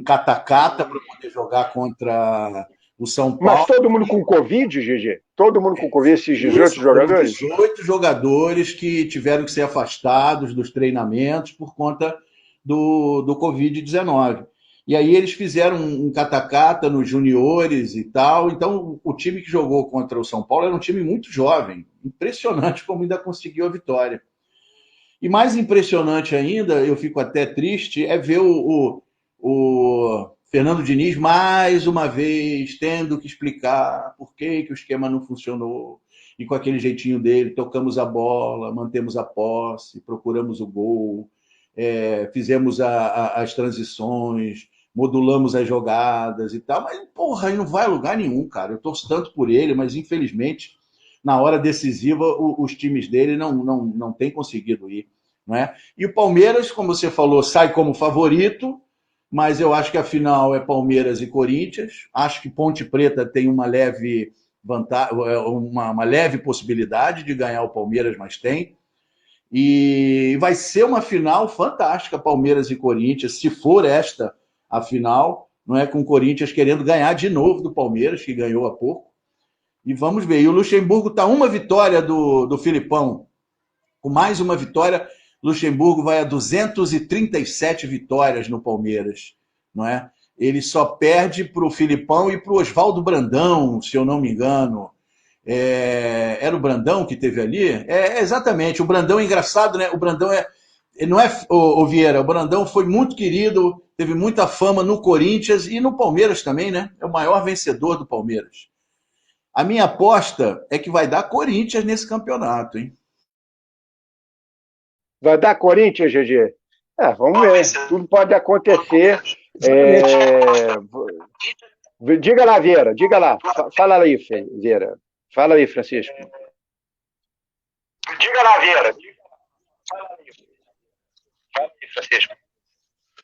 [SPEAKER 3] cata-cata para poder jogar contra o São Paulo.
[SPEAKER 2] Mas todo mundo com Covid, GG? Todo mundo com Covid, esses 18 jogadores?
[SPEAKER 3] 18 jogadores que tiveram que ser afastados dos treinamentos por conta do Covid-19. E aí eles fizeram um cata-cata nos juniores e tal. Então, o time que jogou contra o São Paulo era um time muito jovem. Impressionante como ainda conseguiu a vitória. E mais impressionante ainda, eu fico até triste, é ver o Fernando Diniz, mais uma vez, tendo que explicar por que o esquema não funcionou. E com aquele jeitinho dele, tocamos a bola, mantemos a posse, procuramos o gol, fizemos as transições, modulamos as jogadas e tal. Mas, porra, ele não vai a lugar nenhum, cara. Eu torço tanto por ele, mas, infelizmente, na hora decisiva, os times dele não têm conseguido ir. Não é? E o Palmeiras, como você falou, sai como favorito, mas eu acho que a final é Palmeiras e Corinthians. Acho que Ponte Preta tem uma leve vantagem, uma leve possibilidade de ganhar o Palmeiras, mas tem. E vai ser uma final fantástica, Palmeiras e Corinthians, se for esta a final, não é, com o Corinthians querendo ganhar de novo do Palmeiras, que ganhou há pouco. E vamos ver. E o Luxemburgo está uma vitória do Filipão. Com mais uma vitória, Luxemburgo vai a 237 vitórias no Palmeiras, não é? Ele só perde para o Filipão e para o Oswaldo Brandão, se eu não me engano. Era o Brandão que teve ali? Exatamente. O Brandão é engraçado, né? O Brandão não é o Vieira. O Brandão foi muito querido, teve muita fama no Corinthians e no Palmeiras também, né? É o maior vencedor do Palmeiras. A minha aposta é que vai dar Corinthians nesse campeonato, hein?
[SPEAKER 2] Vai dar Corinthians, GG? Vamos ver. Tudo pode acontecer. Diga lá, Vieira. Diga lá. Fala aí, Vieira. Fala aí, Francisco.
[SPEAKER 6] Diga lá, Vieira. Fala aí, Francisco.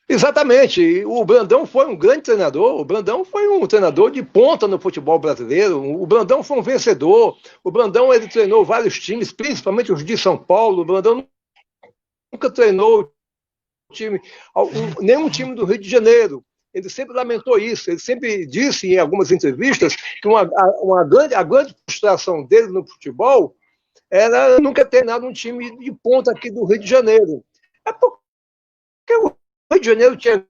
[SPEAKER 4] Exatamente. O Brandão foi um grande treinador. O Brandão foi um treinador de ponta no futebol brasileiro. O Brandão foi um vencedor. O Brandão ele treinou vários times, principalmente os de São Paulo. O Brandão nunca treinou nenhum time do Rio de Janeiro. Ele sempre lamentou isso. Ele sempre disse em algumas entrevistas que a grande frustração dele no futebol era nunca ter treinado um time de ponta aqui do Rio de Janeiro. É porque o Rio de Janeiro tinha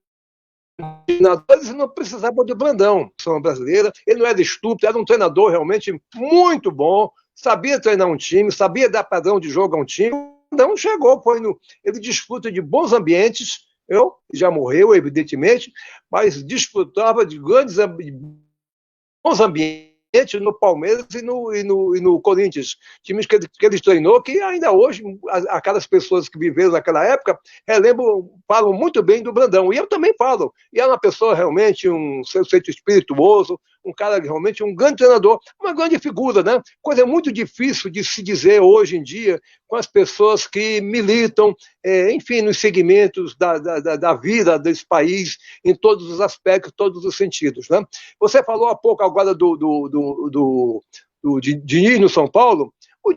[SPEAKER 4] treinadores e não precisava do Brandão, seleção brasileira. Ele não era estúpido, era um treinador realmente muito bom, sabia treinar um time, sabia dar padrão de jogo a um time. O Brandão chegou, ele desfruta de bons ambientes, já morreu, evidentemente, mas desfrutava de bons ambientes no Palmeiras e no Corinthians, times que ele treinou, que ainda hoje, aquelas pessoas que viveram naquela época, falam muito bem do Brandão, e eu também falo, e é uma pessoa realmente, um sujeito espirituoso, um cara realmente, um grande treinador, uma grande figura, né? Coisa muito difícil de se dizer hoje em dia com as pessoas que militam, enfim, nos segmentos da vida desse país, em todos os aspectos, todos os sentidos, né? Você falou há pouco agora do Diniz no São Paulo. O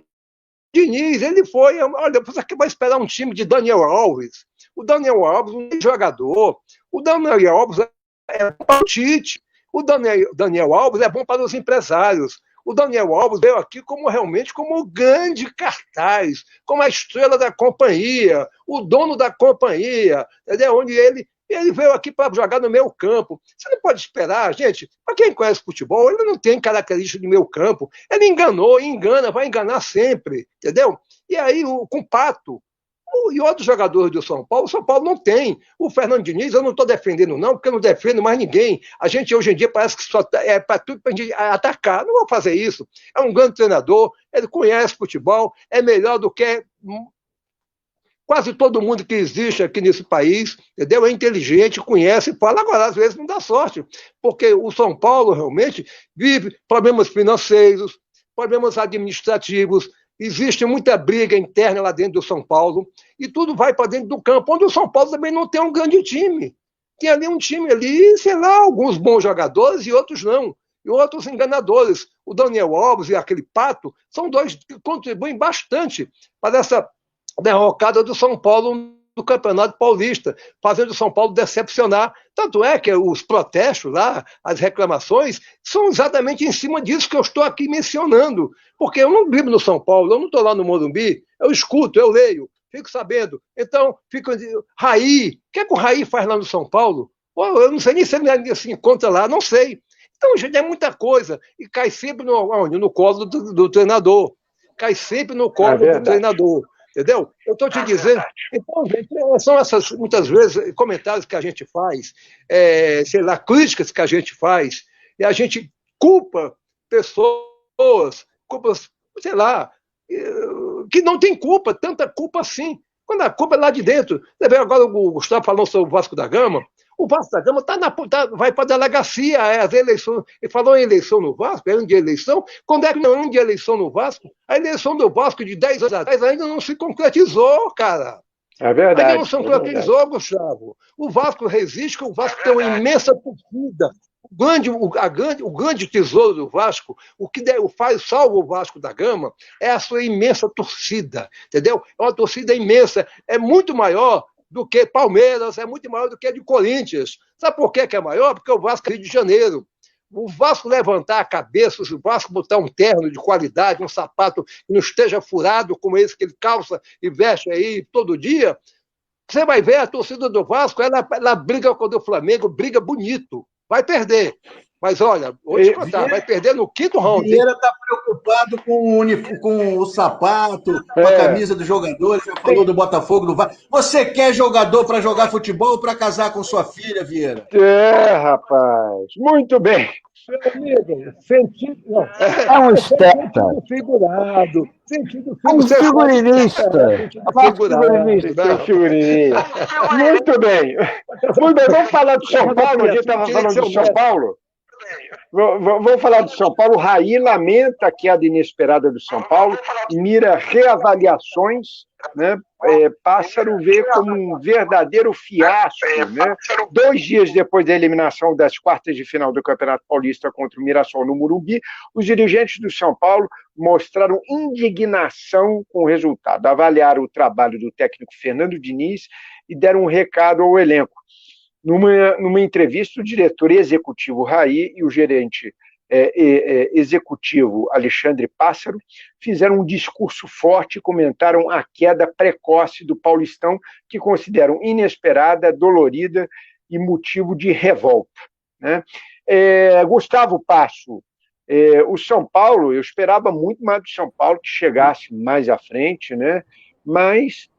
[SPEAKER 4] Diniz, ele foi, olha, você vai esperar um time de Daniel Alves. O Daniel Alves não é jogador. O Daniel Alves é bom para o Tite. O Daniel Alves é bom para os empresários. O Daniel Alves veio aqui realmente como o grande cartaz, como a estrela da companhia, o dono da companhia, entendeu? Onde ele veio aqui para jogar no meio campo. Você não pode esperar, gente. Para quem conhece futebol, ele não tem característica de meio campo. Ele enganou, engana, vai enganar sempre, entendeu? E aí, com o Pato e outros jogadores do São Paulo, o São Paulo não tem. O Fernando Diniz, eu não estou defendendo, não, porque eu não defendo mais ninguém. A gente, hoje em dia, parece que só é para tudo para a gente atacar. Não vou fazer isso. É um grande treinador, ele conhece futebol, é melhor do que quase todo mundo que existe aqui nesse país, entendeu? É inteligente, conhece, fala. Agora, às vezes, não dá sorte, porque o São Paulo realmente vive problemas financeiros, problemas administrativos, existe muita briga interna lá dentro do São Paulo, e tudo vai para dentro do campo, onde o São Paulo também não tem um grande time. Tem ali um time ali, sei lá, alguns bons jogadores e outros não. E outros enganadores. O Daniel Alves e aquele Pato são dois que contribuem bastante para essa derrocada do São Paulo no Campeonato Paulista, fazendo o São Paulo decepcionar. Tanto é que os protestos lá, as reclamações, são exatamente em cima disso que eu estou aqui mencionando. Porque eu não vivo no São Paulo, eu não estou lá no Morumbi, eu escuto, eu leio, fico sabendo. Então, Raí, o que o Raí faz lá no São Paulo? Pô, eu não sei nem se ele se encontra lá, não sei. Então, gente, é muita coisa. E cai sempre no colo do treinador. Cai sempre no colo do treinador. Entendeu? Eu estou te dizendo. Então, gente, são essas, muitas vezes, comentários que a gente faz, sei lá, críticas que a gente faz, e a gente culpa pessoas, sei lá, que não tem culpa, tanta culpa assim. Quando a culpa é lá de dentro. Você vê agora o Gustavo falando sobre o Vasco da Gama. O Vasco da Gama vai para a delegacia, as eleições. Ele falou em eleição no Vasco, é ano de eleição. Quando é que não é ano de eleição no Vasco? A eleição do Vasco de 10 anos atrás ainda não se concretizou, cara.
[SPEAKER 2] É verdade.
[SPEAKER 4] Ainda não se concretizou, Gustavo. O Vasco resiste, o Vasco tem uma imensa torcida. O grande tesouro do Vasco, o que salva o Vasco da Gama, é a sua imensa torcida, entendeu? É uma torcida imensa, é muito maior do que Palmeiras, é muito maior do que a de Corinthians. Sabe por que é maior? Porque o Vasco é Rio de Janeiro. O Vasco levantar a cabeça, se o Vasco botar um terno de qualidade, um sapato que não esteja furado como esse que ele calça e veste aí todo dia, você vai ver a torcida do Vasco, ela briga contra o Flamengo, briga bonito. Vai perder. Mas olha, vou te contar, vai perder no quinto round.
[SPEAKER 3] Vieira está preocupado com o sapato, com a camisa dos jogadores. Já falou do Botafogo, do Vasco. Você quer jogador para jogar futebol ou para casar com sua filha, Vieira?
[SPEAKER 2] Rapaz. Muito bem.
[SPEAKER 4] Meu amigo, sentido.
[SPEAKER 5] É um esteta.
[SPEAKER 4] Figurado.
[SPEAKER 5] É um figurinista.
[SPEAKER 2] Figurinista. Muito bem. Vamos falar do São Paulo. A gente estava falando do São Paulo. Vamos falar do São Paulo. O Raí lamenta a queda inesperada do São Paulo, mira reavaliações, né? Pássaro vê como um verdadeiro fiasco, né? 2 dias depois da eliminação das quartas de final do Campeonato Paulista contra o Mirassol no Morumbi, os dirigentes do São Paulo mostraram indignação com o resultado, avaliaram o trabalho do técnico Fernando Diniz e deram um recado ao elenco. Numa entrevista, o diretor executivo Raí e o gerente executivo Alexandre Pássaro fizeram um discurso forte e comentaram a queda precoce do Paulistão, que consideram inesperada, dolorida e motivo de revolta, né? Gustavo Passo, o São Paulo, eu esperava muito mais do São Paulo que chegasse mais à frente, né? Mas,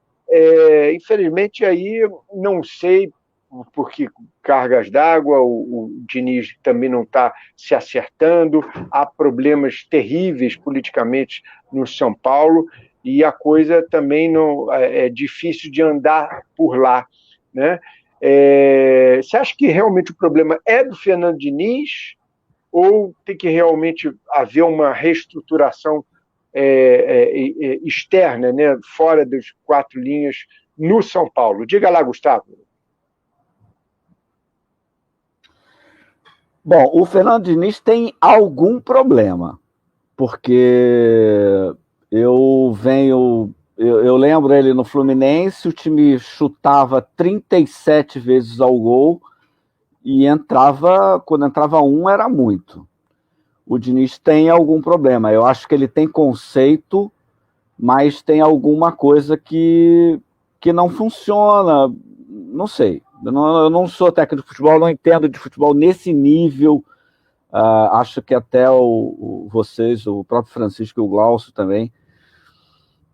[SPEAKER 2] infelizmente, aí não sei, porque cargas d'água, o Diniz também não está se acertando, há problemas terríveis politicamente no São Paulo, e a coisa também não é difícil de andar por lá, né? Você acha que realmente o problema é do Fernando Diniz ou tem que realmente haver uma reestruturação externa, né, fora das quatro linhas, no São Paulo? Diga lá, Gustavo.
[SPEAKER 5] Bom, o Fernando Diniz tem algum problema, porque eu lembro ele no Fluminense, o time chutava 37 vezes ao gol e quando entrava um era muito. O Diniz tem algum problema. Eu acho que ele tem conceito, mas tem alguma coisa que não funciona. Não sei. Eu não sou técnico de futebol, não entendo de futebol nesse nível. Acho que até vocês, o próprio Francisco e o Glaucio também,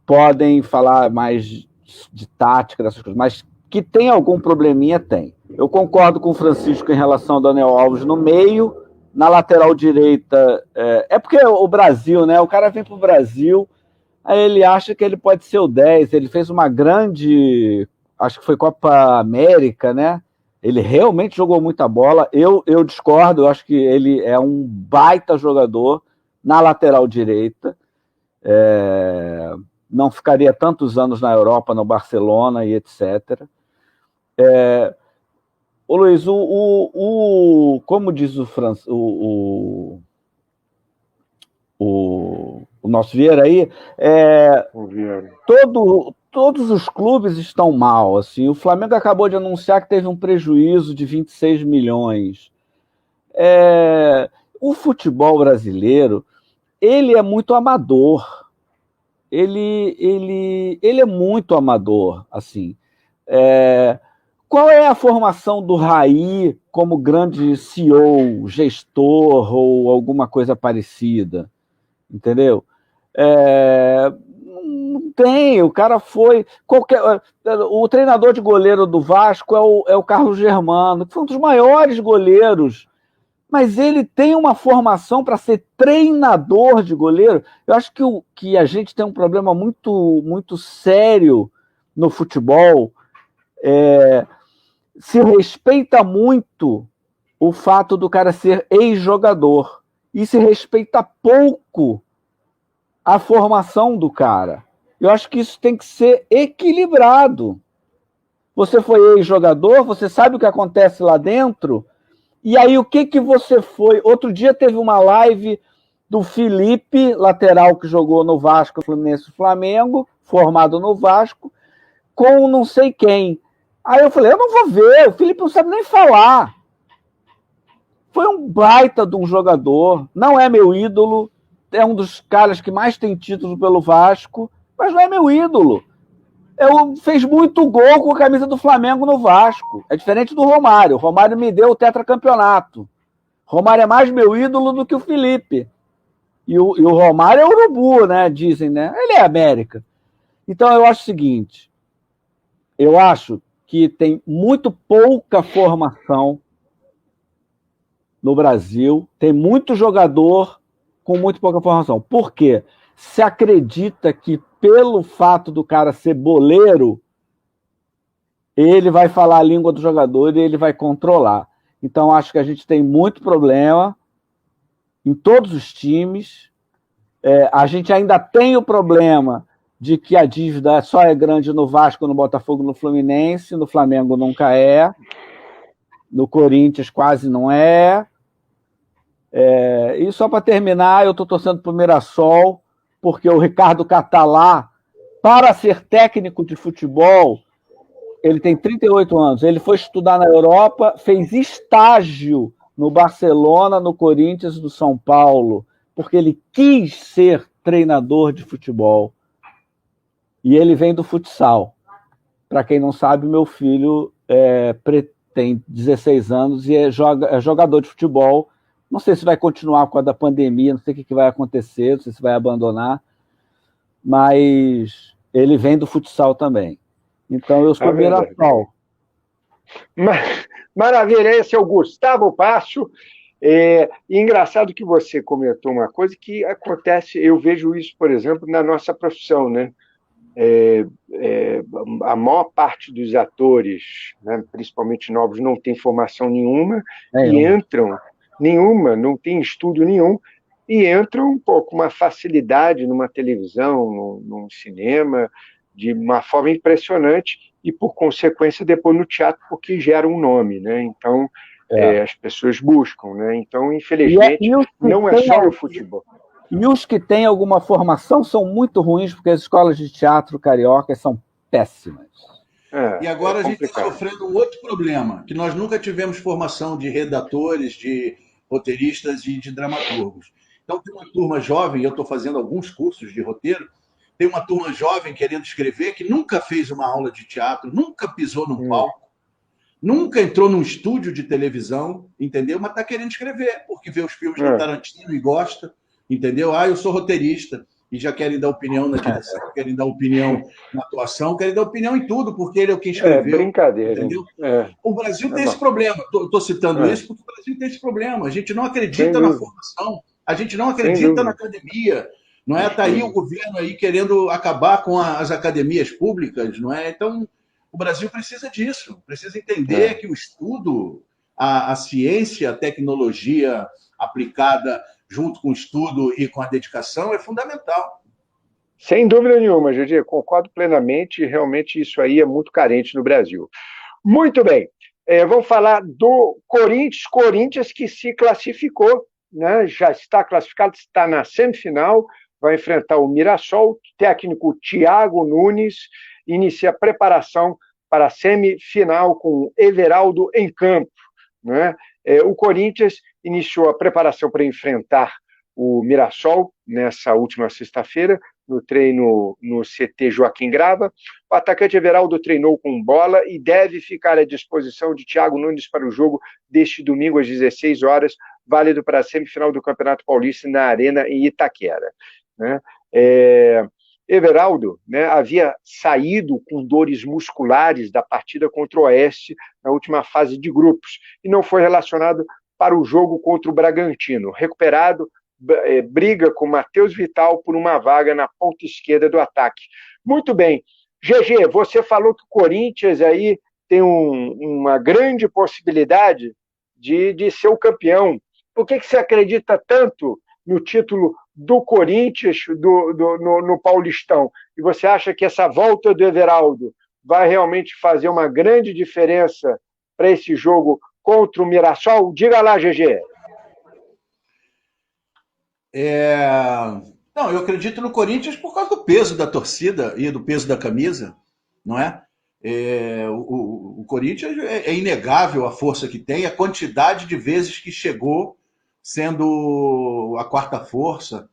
[SPEAKER 5] podem falar mais de tática, dessas coisas, mas que tem algum probleminha, tem. Eu concordo com o Francisco em relação ao Daniel Alves no meio, na lateral direita. Porque o Brasil, né? O cara vem pro Brasil, aí ele acha que ele pode ser o 10. Ele fez uma grande, acho que foi Copa América, né? Ele realmente jogou muita bola. Eu discordo, eu acho que ele é um baita jogador na lateral direita. Não ficaria tantos anos na Europa, no Barcelona e etc. Ô Luiz, como diz o nosso Vieira aí, todos os clubes estão mal. Assim, o Flamengo acabou de anunciar que teve um prejuízo de 26 milhões. O futebol brasileiro, ele é muito amador. Ele é muito amador, assim. Qual é a formação do Raí como grande CEO, gestor ou alguma coisa parecida? Entendeu? Não tem, o cara foi... o treinador de goleiro do Vasco é o Carlos Germano, que foi um dos maiores goleiros, mas ele tem uma formação para ser treinador de goleiro. Eu acho que a gente tem um problema muito, muito sério no futebol. Se respeita muito o fato do cara ser ex-jogador e se respeita pouco a formação do cara. Eu acho que isso tem que ser equilibrado. Você foi ex-jogador, você sabe o que acontece lá dentro, e aí o que você foi? Outro dia teve uma live do Felipe, lateral que jogou no Vasco, Fluminense, Flamengo, formado no Vasco, com não sei quem. Aí eu falei, eu não vou ver, o Felipe não sabe nem falar. Foi um baita de um jogador, não é meu ídolo, é um dos caras que mais tem títulos pelo Vasco, mas não é meu ídolo. Fez muito gol com a camisa do Flamengo no Vasco. É diferente do Romário. O Romário me deu o tetracampeonato. O Romário é mais meu ídolo do que o Felipe. E o Romário é urubu, né? Dizem, né? Ele é América. Então eu acho o seguinte, eu acho que tem muito pouca formação no Brasil, tem muito jogador com muito pouca formação. Por quê? Se acredita que pelo fato do cara ser boleiro, ele vai falar a língua do jogador e ele vai controlar. Então acho que a gente tem muito problema em todos os times. A gente ainda tem o problema de que a dívida só é grande no Vasco, no Botafogo, no Fluminense, no Flamengo nunca é, no Corinthians quase não é. E só para terminar, eu estou torcendo para o Mirassol, porque o Ricardo Catalá, para ser técnico de futebol, ele tem 38 anos, ele foi estudar na Europa, fez estágio no Barcelona, no Corinthians, no São Paulo, porque ele quis ser treinador de futebol. E ele vem do futsal. Para quem não sabe, meu filho tem 16 anos e é jogador de futebol. Não sei se vai continuar por causa da pandemia, não sei o que vai acontecer, não sei se vai abandonar, mas ele vem do futsal também. Então eu sou Mirassol.
[SPEAKER 2] Maravilha, esse é o Gustavo Passo. Engraçado que você comentou uma coisa que acontece, eu vejo isso, por exemplo, na nossa profissão, né? A maior parte dos atores, né, principalmente novos, não tem formação nenhuma e entram, não tem estudo nenhum, e entram com uma facilidade numa televisão, num cinema, de uma forma impressionante, e por consequência depois no teatro, porque gera um nome, né? Então as pessoas buscam, né? Então, infelizmente, não é só no futebol.
[SPEAKER 5] E os que têm alguma formação são muito ruins, porque as escolas de teatro cariocas são péssimas.
[SPEAKER 3] E agora a gente está sofrendo um outro problema, que nós nunca tivemos formação de redatores, de roteiristas e de dramaturgos. Então tem uma turma jovem, eu estou fazendo alguns cursos de roteiro, tem uma turma jovem querendo escrever, que nunca fez uma aula de teatro, nunca pisou num palco, nunca entrou num estúdio de televisão, entendeu? Mas está querendo escrever, porque vê os filmes do Tarantino e gosta. Entendeu? Eu sou roteirista e já querem dar opinião na direção, querem dar opinião na atuação, querem dar opinião em tudo, porque ele é quem escreveu.
[SPEAKER 2] Brincadeira.
[SPEAKER 3] Entendeu? O Brasil tem esse problema. Estou citando isso porque o Brasil tem esse problema. A gente não acredita na formação, a gente não acredita na academia. Não é? Está aí o governo aí querendo acabar com as academias públicas, não é? Então, o Brasil precisa disso, precisa entender que o estudo, a ciência, a tecnologia aplicada junto com o estudo e com a dedicação, é fundamental.
[SPEAKER 2] Sem dúvida nenhuma, Judy, concordo plenamente, realmente isso aí é muito carente no Brasil. Muito bem, vamos falar do Corinthians que se classificou, né? Já está classificado, está na semifinal, vai enfrentar o Mirassol, o técnico Thiago Nunes inicia a preparação para a semifinal com Everaldo em campo, né? O Corinthians iniciou a preparação para enfrentar o Mirassol nessa última sexta-feira, no treino no CT Joaquim Grava. O atacante Everaldo treinou com bola e deve ficar à disposição de Thiago Nunes para o jogo deste domingo às 16 horas, válido para a semifinal do Campeonato Paulista na Arena em Itaquera, né? Everaldo, né, havia saído com dores musculares da partida contra o Oeste na última fase de grupos e não foi relacionado para o jogo contra o Bragantino. Recuperado, briga com Matheus Vital por uma vaga na ponta esquerda do ataque. Muito bem. GG, você falou que o Corinthians aí tem uma grande possibilidade de ser o campeão. Por que você acredita tanto no título do Corinthians no Paulistão? E você acha que essa volta do Everaldo vai realmente fazer uma grande diferença para esse jogo contra o Mirassol? Diga lá, GG.
[SPEAKER 3] Não, eu acredito no Corinthians por causa do peso da torcida e do peso da camisa, não é? O Corinthians é inegável a força que tem, a quantidade de vezes que chegou sendo a quarta força,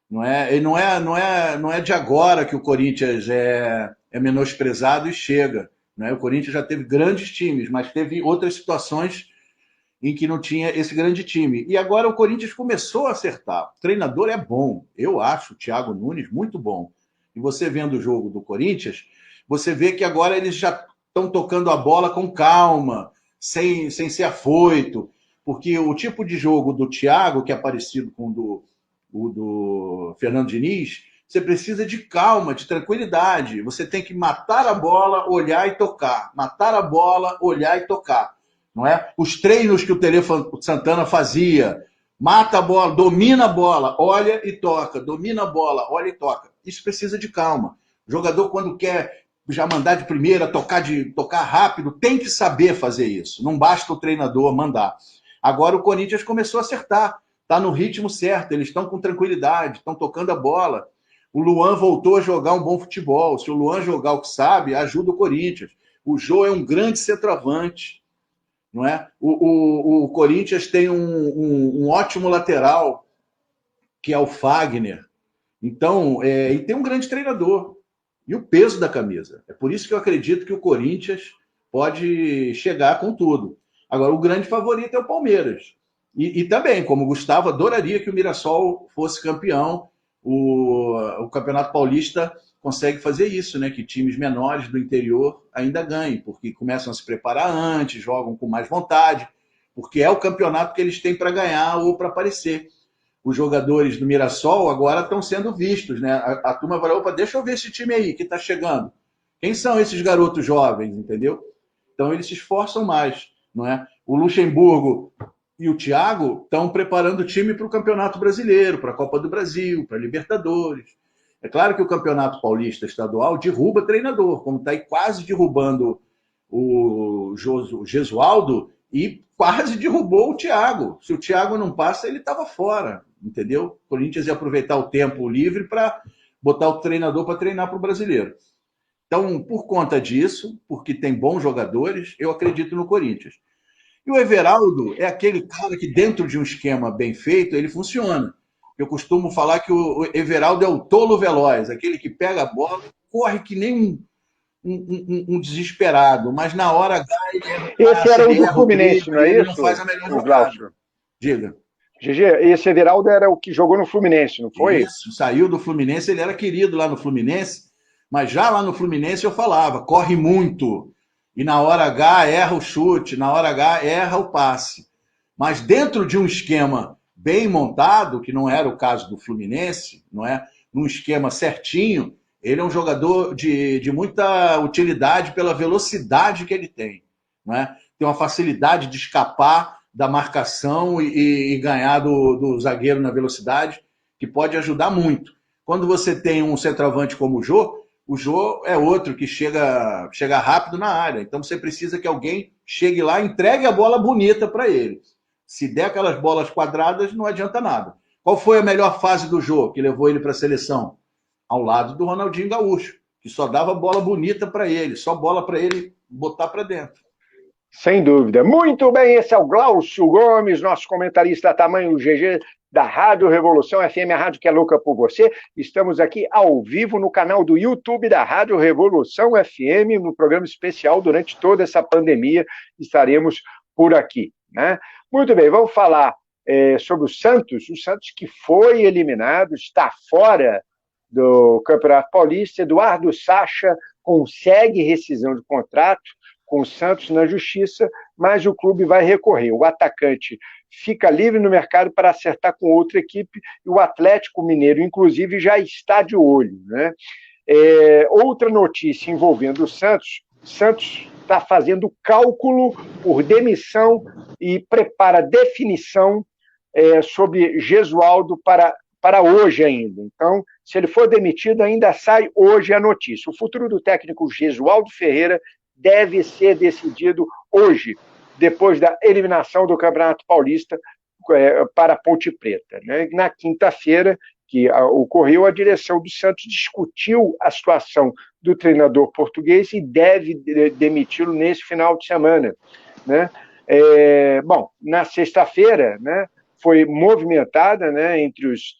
[SPEAKER 3] não é? E não é de agora que o Corinthians é menosprezado e chega, não é? O Corinthians já teve grandes times, mas teve outras situações em que não tinha esse grande time. E agora o Corinthians começou a acertar. O treinador é bom, eu acho o Thiago Nunes muito bom. E você vendo o jogo do Corinthians, você vê que agora eles já estão tocando a bola com calma, sem ser afoito, porque o tipo de jogo do Thiago, que é parecido com o do Fernando Diniz, você precisa de calma, de tranquilidade. Você tem que matar a bola, olhar e tocar. Matar a bola, olhar e tocar. Não é? Os treinos que o Tele Santana fazia, mata a bola, domina a bola, olha e toca, domina a bola, olha e toca. Isso precisa de calma. O jogador, quando quer já mandar de primeira, tocar rápido, tem que saber fazer isso. Não basta o treinador mandar. Agora o Corinthians começou a acertar, está no ritmo certo, eles estão com tranquilidade, estão tocando a bola. O Luan voltou a jogar um bom futebol. Se o Luan jogar o que sabe, ajuda o Corinthians. O Jô é um grande centroavante. Não é? O Corinthians tem um ótimo lateral, que é o Fagner. Então, e tem um grande treinador. E o peso da camisa. É por isso que eu acredito que o Corinthians pode chegar com tudo. Agora, o grande favorito é o Palmeiras. E também, como o Gustavo, adoraria que o Mirassol fosse campeão. O Campeonato Paulista consegue fazer isso, né? Que times menores do interior ainda ganhem, porque começam a se preparar antes, jogam com mais vontade, porque é o campeonato que eles têm para ganhar ou para aparecer. Os jogadores do Mirassol agora estão sendo vistos, né? A turma vai, opa, deixa eu ver esse time aí que está chegando. Quem são esses garotos jovens, entendeu? Então eles se esforçam mais, não é? O Luxemburgo e o Thiago estão preparando o time para o Campeonato Brasileiro, para a Copa do Brasil, para a Libertadores. É claro que o Campeonato Paulista Estadual derruba treinador, como está aí quase derrubando o Gesualdo e quase derrubou o Thiago. Se o Thiago não passa, ele estava fora, entendeu? O Corinthians ia aproveitar o tempo livre para botar o treinador para treinar para o brasileiro. Então, por conta disso, porque tem bons jogadores, eu acredito no Corinthians. E o Everaldo é aquele cara que, dentro de um esquema bem feito, ele funciona. Eu costumo falar que o Everaldo é o tolo veloz, aquele que pega a bola, corre que nem um desesperado, mas na hora H
[SPEAKER 2] ele esse era o do Fluminense, não é isso?
[SPEAKER 3] Ele não faz a melhor jogada. Diga.
[SPEAKER 2] GG, esse Everaldo era o que jogou no Fluminense, não foi?
[SPEAKER 3] Isso, saiu do Fluminense, ele era querido lá no Fluminense, mas já lá no Fluminense eu falava, corre muito, e na hora H erra o chute, na hora H erra o passe. Mas dentro de um esquema bem montado, que não era o caso do Fluminense, não é? Num esquema certinho, ele é um jogador de muita utilidade pela velocidade que ele tem, não é? Tem uma facilidade de escapar da marcação e ganhar do zagueiro na velocidade, que pode ajudar muito. Quando você tem um centroavante como o Jô é outro que chega rápido na área. Então você precisa que alguém chegue lá e entregue a bola bonita para ele. Se der aquelas bolas quadradas, não adianta nada. Qual foi a melhor fase do Jô que levou ele para a seleção? Ao lado do Ronaldinho Gaúcho, que só dava bola bonita para ele, só bola para ele botar para dentro.
[SPEAKER 2] Sem dúvida. Muito bem, esse é o Glaucio Gomes, nosso comentarista tamanho GG da Rádio Revolução FM, a rádio que é louca por você. Estamos aqui ao vivo no canal do YouTube da Rádio Revolução FM, no programa especial durante toda essa pandemia. Estaremos por aqui, né? Muito bem, vamos falar sobre o Santos que foi eliminado, está fora do Campeonato Paulista. Eduardo Sacha consegue rescisão de contrato com o Santos na justiça, mas o clube vai recorrer. O atacante fica livre no mercado para acertar com outra equipe, e o Atlético Mineiro, inclusive, já está de olho, né? Outra notícia envolvendo o Santos está fazendo cálculo por demissão e prepara definição sobre Gesualdo para hoje ainda. Então, se ele for demitido, ainda sai hoje a notícia. O futuro do técnico Gesualdo Ferreira deve ser decidido hoje, depois da eliminação do Campeonato Paulista para a Ponte Preta, né? Na quinta-feira, que ocorreu, a direção do Santos discutiu a situação do treinador português e deve demiti-lo nesse final de semana, né? Bom, na sexta-feira, né, foi movimentada, né, entre os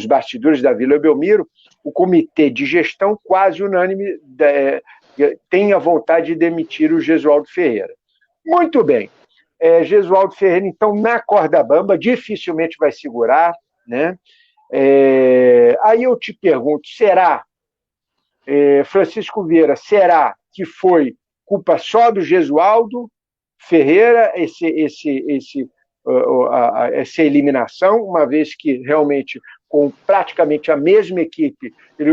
[SPEAKER 2] bastidores da Vila Belmiro, o comitê de gestão quase unânime tem a vontade de demitir o Gesualdo Ferreira. Muito bem. Gesualdo Ferreira, então, na corda bamba, dificilmente vai segurar, né? Aí eu te pergunto, será, Francisco Vieira, será que foi culpa só do Gesualdo Ferreira, essa eliminação, uma vez que realmente com praticamente a mesma equipe,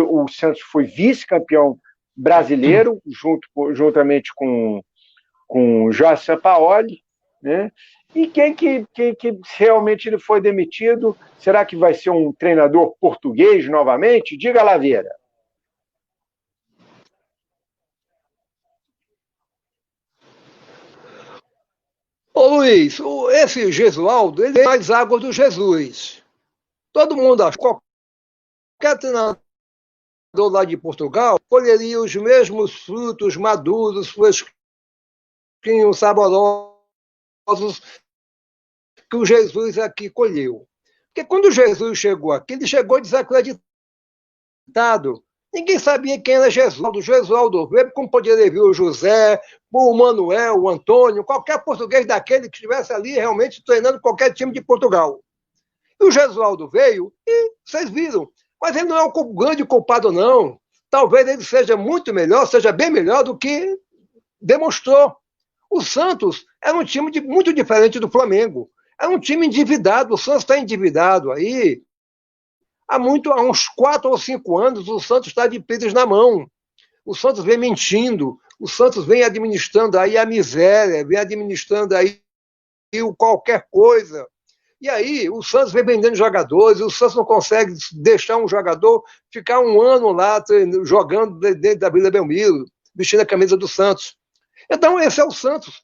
[SPEAKER 2] o Santos foi vice-campeão brasileiro, juntamente com Jorge Sampaoli, né? E quem que realmente ele foi demitido? Será que vai ser um treinador português novamente? Diga, Laveira.
[SPEAKER 4] Ô Luiz, esse Gesualdo, ele faz água do Jesus. Todo mundo acha que qualquer treinador lá de Portugal colheria os mesmos frutos maduros, fresquinhos, saborosos que o Jesus aqui colheu. Porque quando Jesus chegou aqui, ele chegou desacreditado. Ninguém sabia quem era Gesualdo. Gesualdo veio, como poderia vir o José, o Manuel, o Antônio, qualquer português daquele que estivesse ali realmente treinando qualquer time de Portugal. E o Gesualdo veio e vocês viram. Mas ele não é um grande culpado, não. Talvez ele seja muito melhor, seja bem melhor do que demonstrou. O Santos era um time muito diferente do Flamengo. Era um time endividado. O Santos está endividado aí. Há uns 4 ou 5 anos, o Santos está de pires na mão. O Santos vem mentindo. O Santos vem administrando aí a miséria, vem administrando aí qualquer coisa. E aí, o Santos vem vendendo jogadores, o Santos não consegue deixar um jogador ficar um ano lá jogando dentro da Vila Belmiro, vestindo a camisa do Santos. Então, esse é o Santos.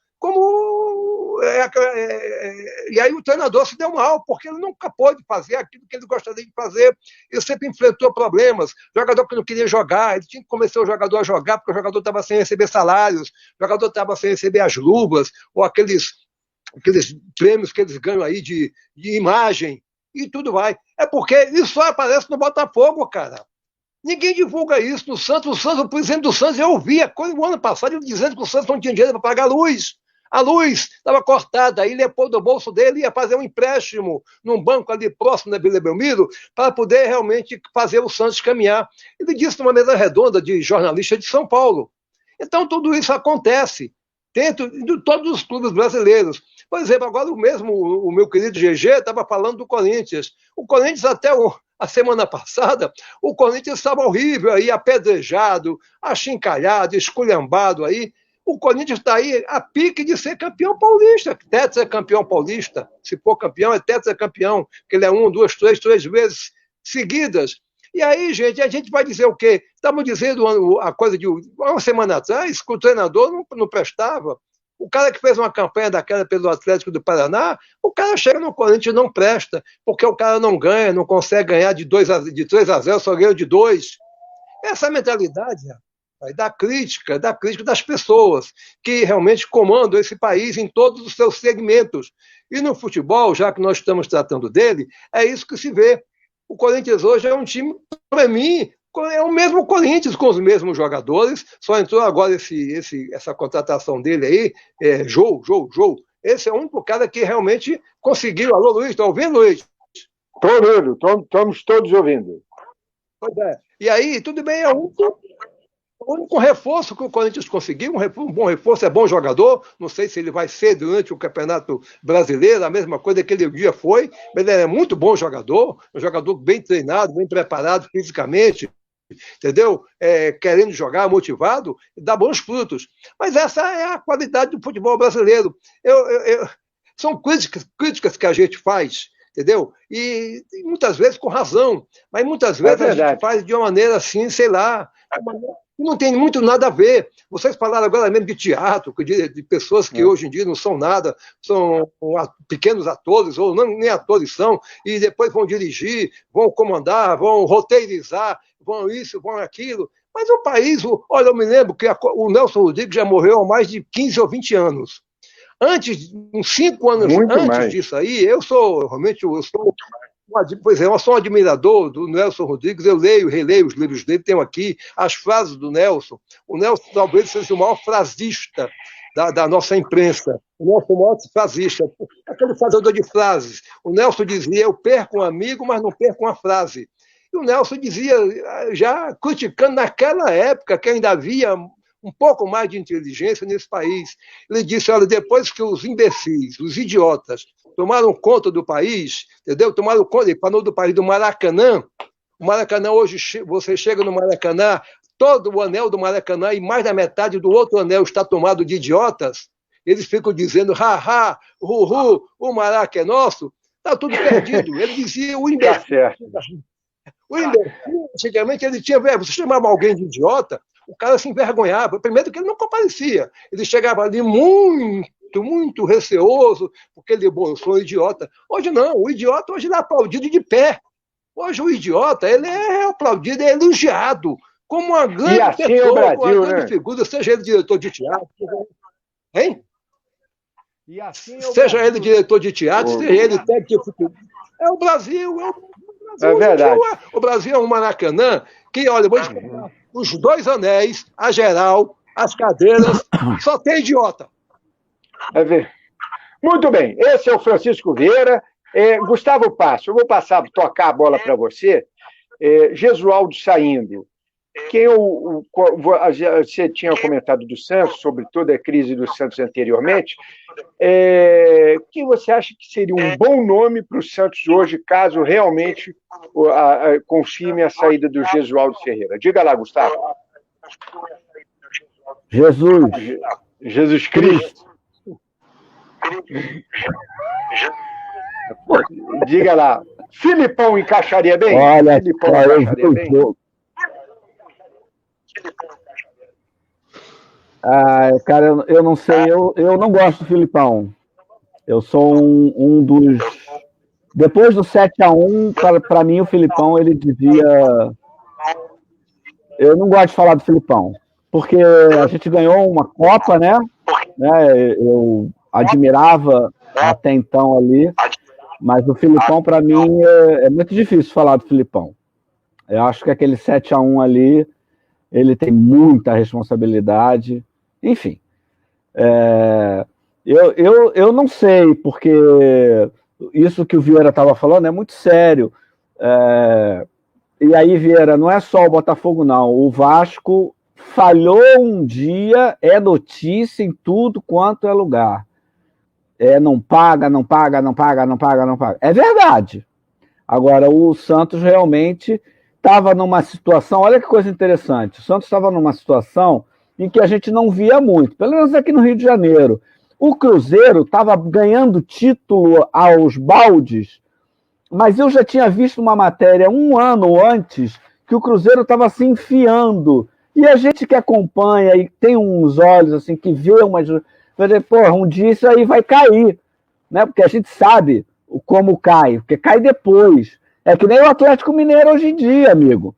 [SPEAKER 4] E aí o treinador se deu mal, porque ele nunca pôde fazer aquilo que ele gostaria de fazer. Ele sempre enfrentou problemas. Jogador que não queria jogar, ele tinha que começar o jogador a jogar, porque o jogador estava sem receber salários, o jogador estava sem receber as luvas, ou aqueles prêmios que eles ganham aí de imagem, e tudo vai. É porque isso só aparece no Botafogo, cara. Ninguém divulga isso no Santos. O presidente do Santos, eu ouvia coisa no ano passado ele dizendo que o Santos não tinha dinheiro para pagar a luz. A luz estava cortada, aí ele pôs do bolso dele, ia fazer um empréstimo num banco ali próximo da Vila Belmiro para poder realmente fazer o Santos caminhar. Ele disse numa mesa redonda de jornalista de São Paulo. Então, tudo isso acontece dentro de todos os clubes brasileiros. Por exemplo, agora o meu querido GG estava falando do Corinthians. O Corinthians, até a semana passada, o Corinthians estava horrível aí, apedrejado, achincalhado, esculhambado aí. O Corinthians está aí a pique de ser campeão paulista, tetracampeão paulista. Se for campeão, é tetracampeão, que ele é 1, 2, 3 vezes seguidas. E aí, gente, a gente vai dizer o quê? Estamos dizendo a coisa de uma semana atrás que o treinador não prestava. O cara que fez uma campanha daquela pelo Atlético do Paraná, o cara chega no Corinthians e não presta, porque o cara não ganha, não consegue ganhar de 3-0, só ganha de 2. Essa mentalidade da crítica das pessoas que realmente comandam esse país em todos os seus segmentos. E no futebol, já que nós estamos tratando dele, é isso que se vê. O Corinthians hoje é um time, para mim, é o mesmo Corinthians com os mesmos jogadores, só entrou agora essa contratação dele aí, Jô. Esse é o único cara que realmente conseguiu. Alô, Luiz, está ouvindo, Luiz?
[SPEAKER 2] Estou ouvindo, estamos todos ouvindo.
[SPEAKER 4] Pois é. E aí, tudo bem, é o único reforço que o Corinthians conseguiu, um bom reforço, é bom jogador, não sei se ele vai ser durante o Campeonato Brasileiro, a mesma coisa que aquele dia foi, mas ele é muito bom jogador, um jogador bem treinado, bem preparado fisicamente, entendeu? Querendo jogar, motivado, dá bons frutos. Mas essa é a qualidade do futebol brasileiro. São críticas que a gente faz, entendeu? E muitas vezes com razão, mas muitas vezes a gente faz de uma maneira assim, sei lá, não tem muito nada a ver. Vocês falaram agora mesmo de teatro, de pessoas que hoje em dia não são nada, são pequenos atores, ou nem atores são, e depois vão dirigir, vão comandar, vão roteirizar, vão isso, vão aquilo. Mas o país, olha, eu me lembro que o Nelson Rodrigues já morreu há mais de 15 ou 20 anos. Uns 5 anos antes disso aí, eu sou um admirador do Nelson Rodrigues, eu releio os livros dele, tenho aqui as frases do Nelson. O Nelson talvez seja o maior frasista da nossa imprensa, o nosso maior frasista, aquele fazedor de frases. O Nelson dizia, eu perco um amigo, mas não perco uma frase. E o Nelson dizia, já criticando naquela época, que ainda havia um pouco mais de inteligência nesse país. Ele disse, olha, depois que os imbecis, os idiotas, tomaram conta do país, entendeu? Tomaram conta, ele falou do país do Maracanã. O Maracanã, hoje, você chega no Maracanã, todo o anel do Maracanã e mais da metade do outro anel está tomado de idiotas. Eles ficam dizendo, ha, hu, o Maraca é nosso. Está tudo perdido. Ele dizia, o imbecil. O imbecil, antigamente, ele tinha, você chamava alguém de idiota, o cara se envergonhava. Primeiro que ele não comparecia. Ele chegava ali muito receoso, porque ele, eu sou um idiota. Hoje não, o idiota hoje ele é aplaudido de pé. Hoje o idiota, ele é aplaudido, é elogiado como uma grande pessoa, Brasil, uma grande figura, seja ele diretor de teatro. Hein?
[SPEAKER 2] E assim
[SPEAKER 4] seja ele diretor de teatro, seja ele técnico de futebol. É o Brasil,
[SPEAKER 2] é verdade.
[SPEAKER 4] O Brasil é um Maracanã que, olha, eu vou explicar. Os 2 anéis, a geral, as cadeiras, só tem idiota.
[SPEAKER 2] É ver. Muito bem, esse é o Francisco Vieira. Gustavo Passo, eu vou tocar a bola para você. Gesualdo saindo. Você tinha comentado do Santos, sobre toda a crise do Santos anteriormente. Que você acha que seria um bom nome para o Santos hoje, caso realmente confirme a saída do Gesualdo Ferreira? Diga lá, Gustavo. Jesus Cristo. Diga lá. Filipão encaixaria bem?
[SPEAKER 5] Olha,
[SPEAKER 2] Filipão encaixaria bem?
[SPEAKER 5] Cara, eu não sei, eu não gosto do Filipão. Eu sou um dos... Depois do 7-1, para mim, o Filipão, ele devia... Eu não gosto de falar do Filipão, porque a gente ganhou uma Copa, né? Eu admirava até então ali, mas o Filipão, para mim, é muito difícil falar do Filipão. Eu acho que aquele 7-1 ali, ele tem muita responsabilidade. Enfim, eu não sei, porque isso que o Vieira estava falando é muito sério. E aí, Vieira, não é só o Botafogo, não. O Vasco falhou um dia, é notícia em tudo quanto é lugar. Não paga, não paga, não paga, não paga, não paga. É verdade. Agora, o Santos realmente estava numa situação, olha que coisa interessante, o Santos estava numa situação em que a gente não via muito, pelo menos aqui no Rio de Janeiro. O Cruzeiro estava ganhando título aos baldes, mas eu já tinha visto uma matéria 1 ano antes que o Cruzeiro estava se enfiando. E a gente que acompanha e tem uns olhos assim, que vê umas... Porra, um dia isso aí vai cair, né? Porque a gente sabe como cai, porque cai depois. É que nem o Atlético Mineiro hoje em dia, amigo.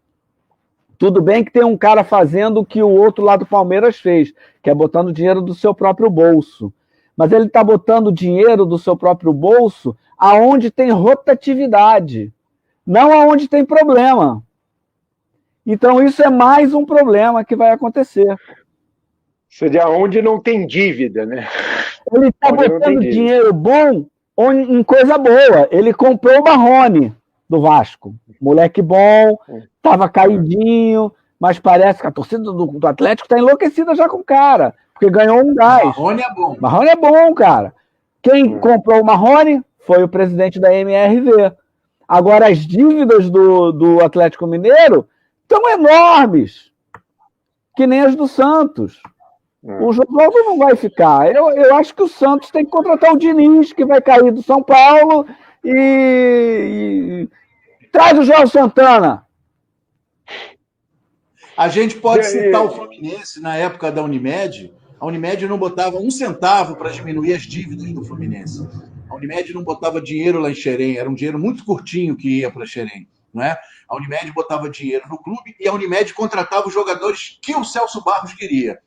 [SPEAKER 5] Tudo bem que tem um cara fazendo o que o outro lá do Palmeiras fez, que é botando dinheiro do seu próprio bolso. Mas ele está botando dinheiro do seu próprio bolso aonde tem rotatividade, não aonde tem problema. Então isso é mais um problema que vai acontecer.
[SPEAKER 2] Seria onde não tem dívida, né?
[SPEAKER 5] Ele está botando dinheiro bom em coisa boa. Ele comprou o Marrone do Vasco. Moleque bom, estava caidinho, mas parece que a torcida do Atlético está enlouquecida já com o cara, porque ganhou um gás.
[SPEAKER 3] Marrone é bom.
[SPEAKER 5] Marrone é bom, cara. Quem comprou o Marrone foi o presidente da MRV. Agora, as dívidas do Atlético Mineiro estão enormes, que nem as do Santos. O Josualdo não vai ficar. Eu acho que o Santos tem que contratar o Diniz, que vai cair do São Paulo, e traz o João Santana.
[SPEAKER 3] A gente pode citar o Fluminense na época da Unimed. A Unimed não botava 1 centavo para diminuir as dívidas do Fluminense. A Unimed não botava dinheiro lá em Xerém, era um dinheiro muito curtinho que ia para Xerém, não é? A Unimed botava dinheiro no clube e a Unimed contratava os jogadores que o Celso Barros queria.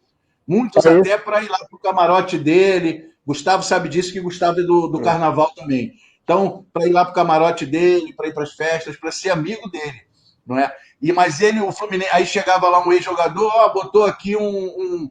[SPEAKER 3] Muitos até para ir lá para o camarote dele. Gustavo sabe disso, que Gustavo é do Carnaval também. Então, para ir lá para o camarote dele, para ir para as festas, para ser amigo dele, não é? Mas ele, o Fluminense, aí chegava lá um ex-jogador, botou aqui um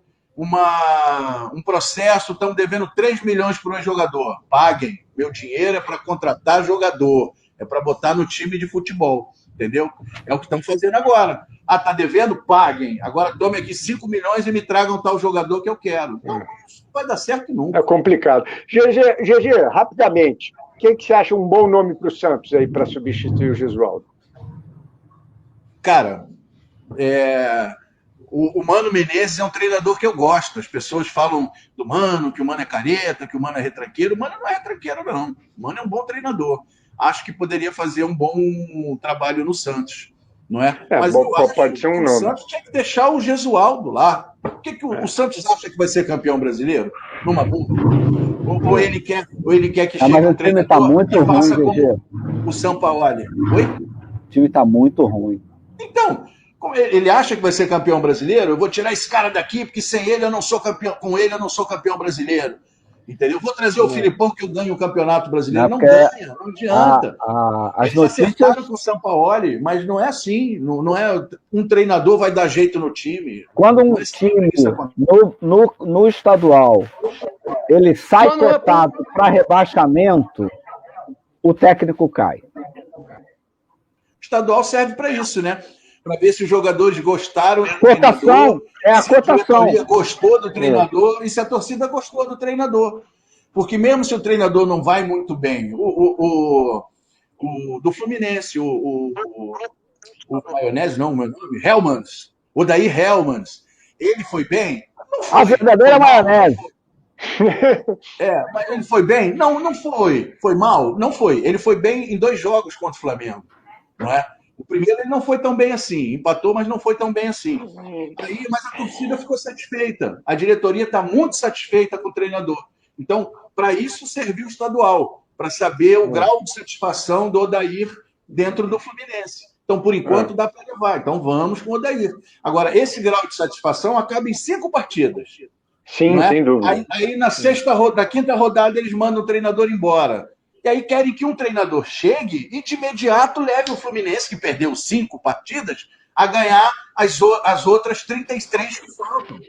[SPEAKER 3] processo, estamos devendo 3 milhões para o ex-jogador. Paguem, meu dinheiro é para contratar jogador, é para botar no time de futebol, entendeu? É o que estamos fazendo agora. Tá devendo? Paguem. Agora tome aqui 5 milhões e me tragam tal jogador que eu quero. Então, isso não vai dar certo nunca.
[SPEAKER 2] É complicado. GG, rapidamente, quem que você acha um bom nome para o Santos aí para substituir o Gesualdo?
[SPEAKER 3] Cara, o Mano Menezes é um treinador que eu gosto. As pessoas falam do Mano, que o Mano é careta, que o Mano é retranqueiro. O Mano não é retranqueiro, não. O Mano é um bom treinador. Acho que poderia fazer um bom trabalho no Santos, não é? Mas
[SPEAKER 2] bom, pode ser um nome.
[SPEAKER 3] O Santos tinha que deixar o Gesualdo lá. O que o Santos acha que vai ser campeão brasileiro? Numa boa? Ou ele quer que chegue
[SPEAKER 5] mas
[SPEAKER 3] um
[SPEAKER 5] o time
[SPEAKER 3] treinador
[SPEAKER 5] tá muito
[SPEAKER 3] e faça
[SPEAKER 5] ruim,
[SPEAKER 3] como o Sampaoli? Oi?
[SPEAKER 5] O time está muito ruim.
[SPEAKER 3] Então, ele acha que vai ser campeão brasileiro? Eu vou tirar esse cara daqui, porque sem ele eu não sou campeão, com ele eu não sou campeão brasileiro. Entendeu? Vou trazer o Filipão que eu ganho o Campeonato Brasileiro. Não
[SPEAKER 5] Porque
[SPEAKER 3] ganha, não adianta.
[SPEAKER 5] as
[SPEAKER 3] Eles
[SPEAKER 5] notícias.
[SPEAKER 3] acertaram com o Sampaoli, mas não é assim. Não é um treinador vai dar jeito no time.
[SPEAKER 5] Quando
[SPEAKER 3] Não
[SPEAKER 5] um
[SPEAKER 3] é sempre
[SPEAKER 5] time
[SPEAKER 3] que isso acontece.
[SPEAKER 5] no estadual ele sai
[SPEAKER 4] Mas não é
[SPEAKER 5] cotado para rebaixamento, o técnico cai.
[SPEAKER 3] O estadual serve para isso, né? Para ver se os jogadores gostaram do
[SPEAKER 5] Cotação,
[SPEAKER 3] treinador,
[SPEAKER 5] é a
[SPEAKER 3] se a diretoria
[SPEAKER 5] cotação.
[SPEAKER 3] gostou do treinador e se a torcida gostou do treinador. Porque mesmo se o treinador não vai muito bem, o do Fluminense, o Maionese, não, meu nome, Hellmans, o Daí Hellmans, ele foi bem? Não foi.
[SPEAKER 5] A verdadeira
[SPEAKER 3] Foi mal?
[SPEAKER 5] maionese.
[SPEAKER 3] Mas ele foi bem? Não, não foi. Foi mal? Não foi. Ele foi bem em 2 jogos contra o Flamengo. Não é? O primeiro ele não foi tão bem assim. Empatou, mas não foi tão bem assim. Mas a torcida ficou satisfeita. A diretoria está muito satisfeita com o treinador. Então, para isso serviu o estadual, para saber o grau de satisfação do Odair dentro do Fluminense. Então, por enquanto, dá para levar. Então, vamos com o Odair. Agora, esse grau de satisfação acaba em 5 partidas.
[SPEAKER 2] Sim,
[SPEAKER 3] Não é?
[SPEAKER 2] sem dúvida.
[SPEAKER 3] Aí na quinta rodada, eles mandam o treinador embora. E aí querem que um treinador chegue e de imediato leve o Fluminense, que perdeu 5 partidas, a ganhar as outras 33 que faltam.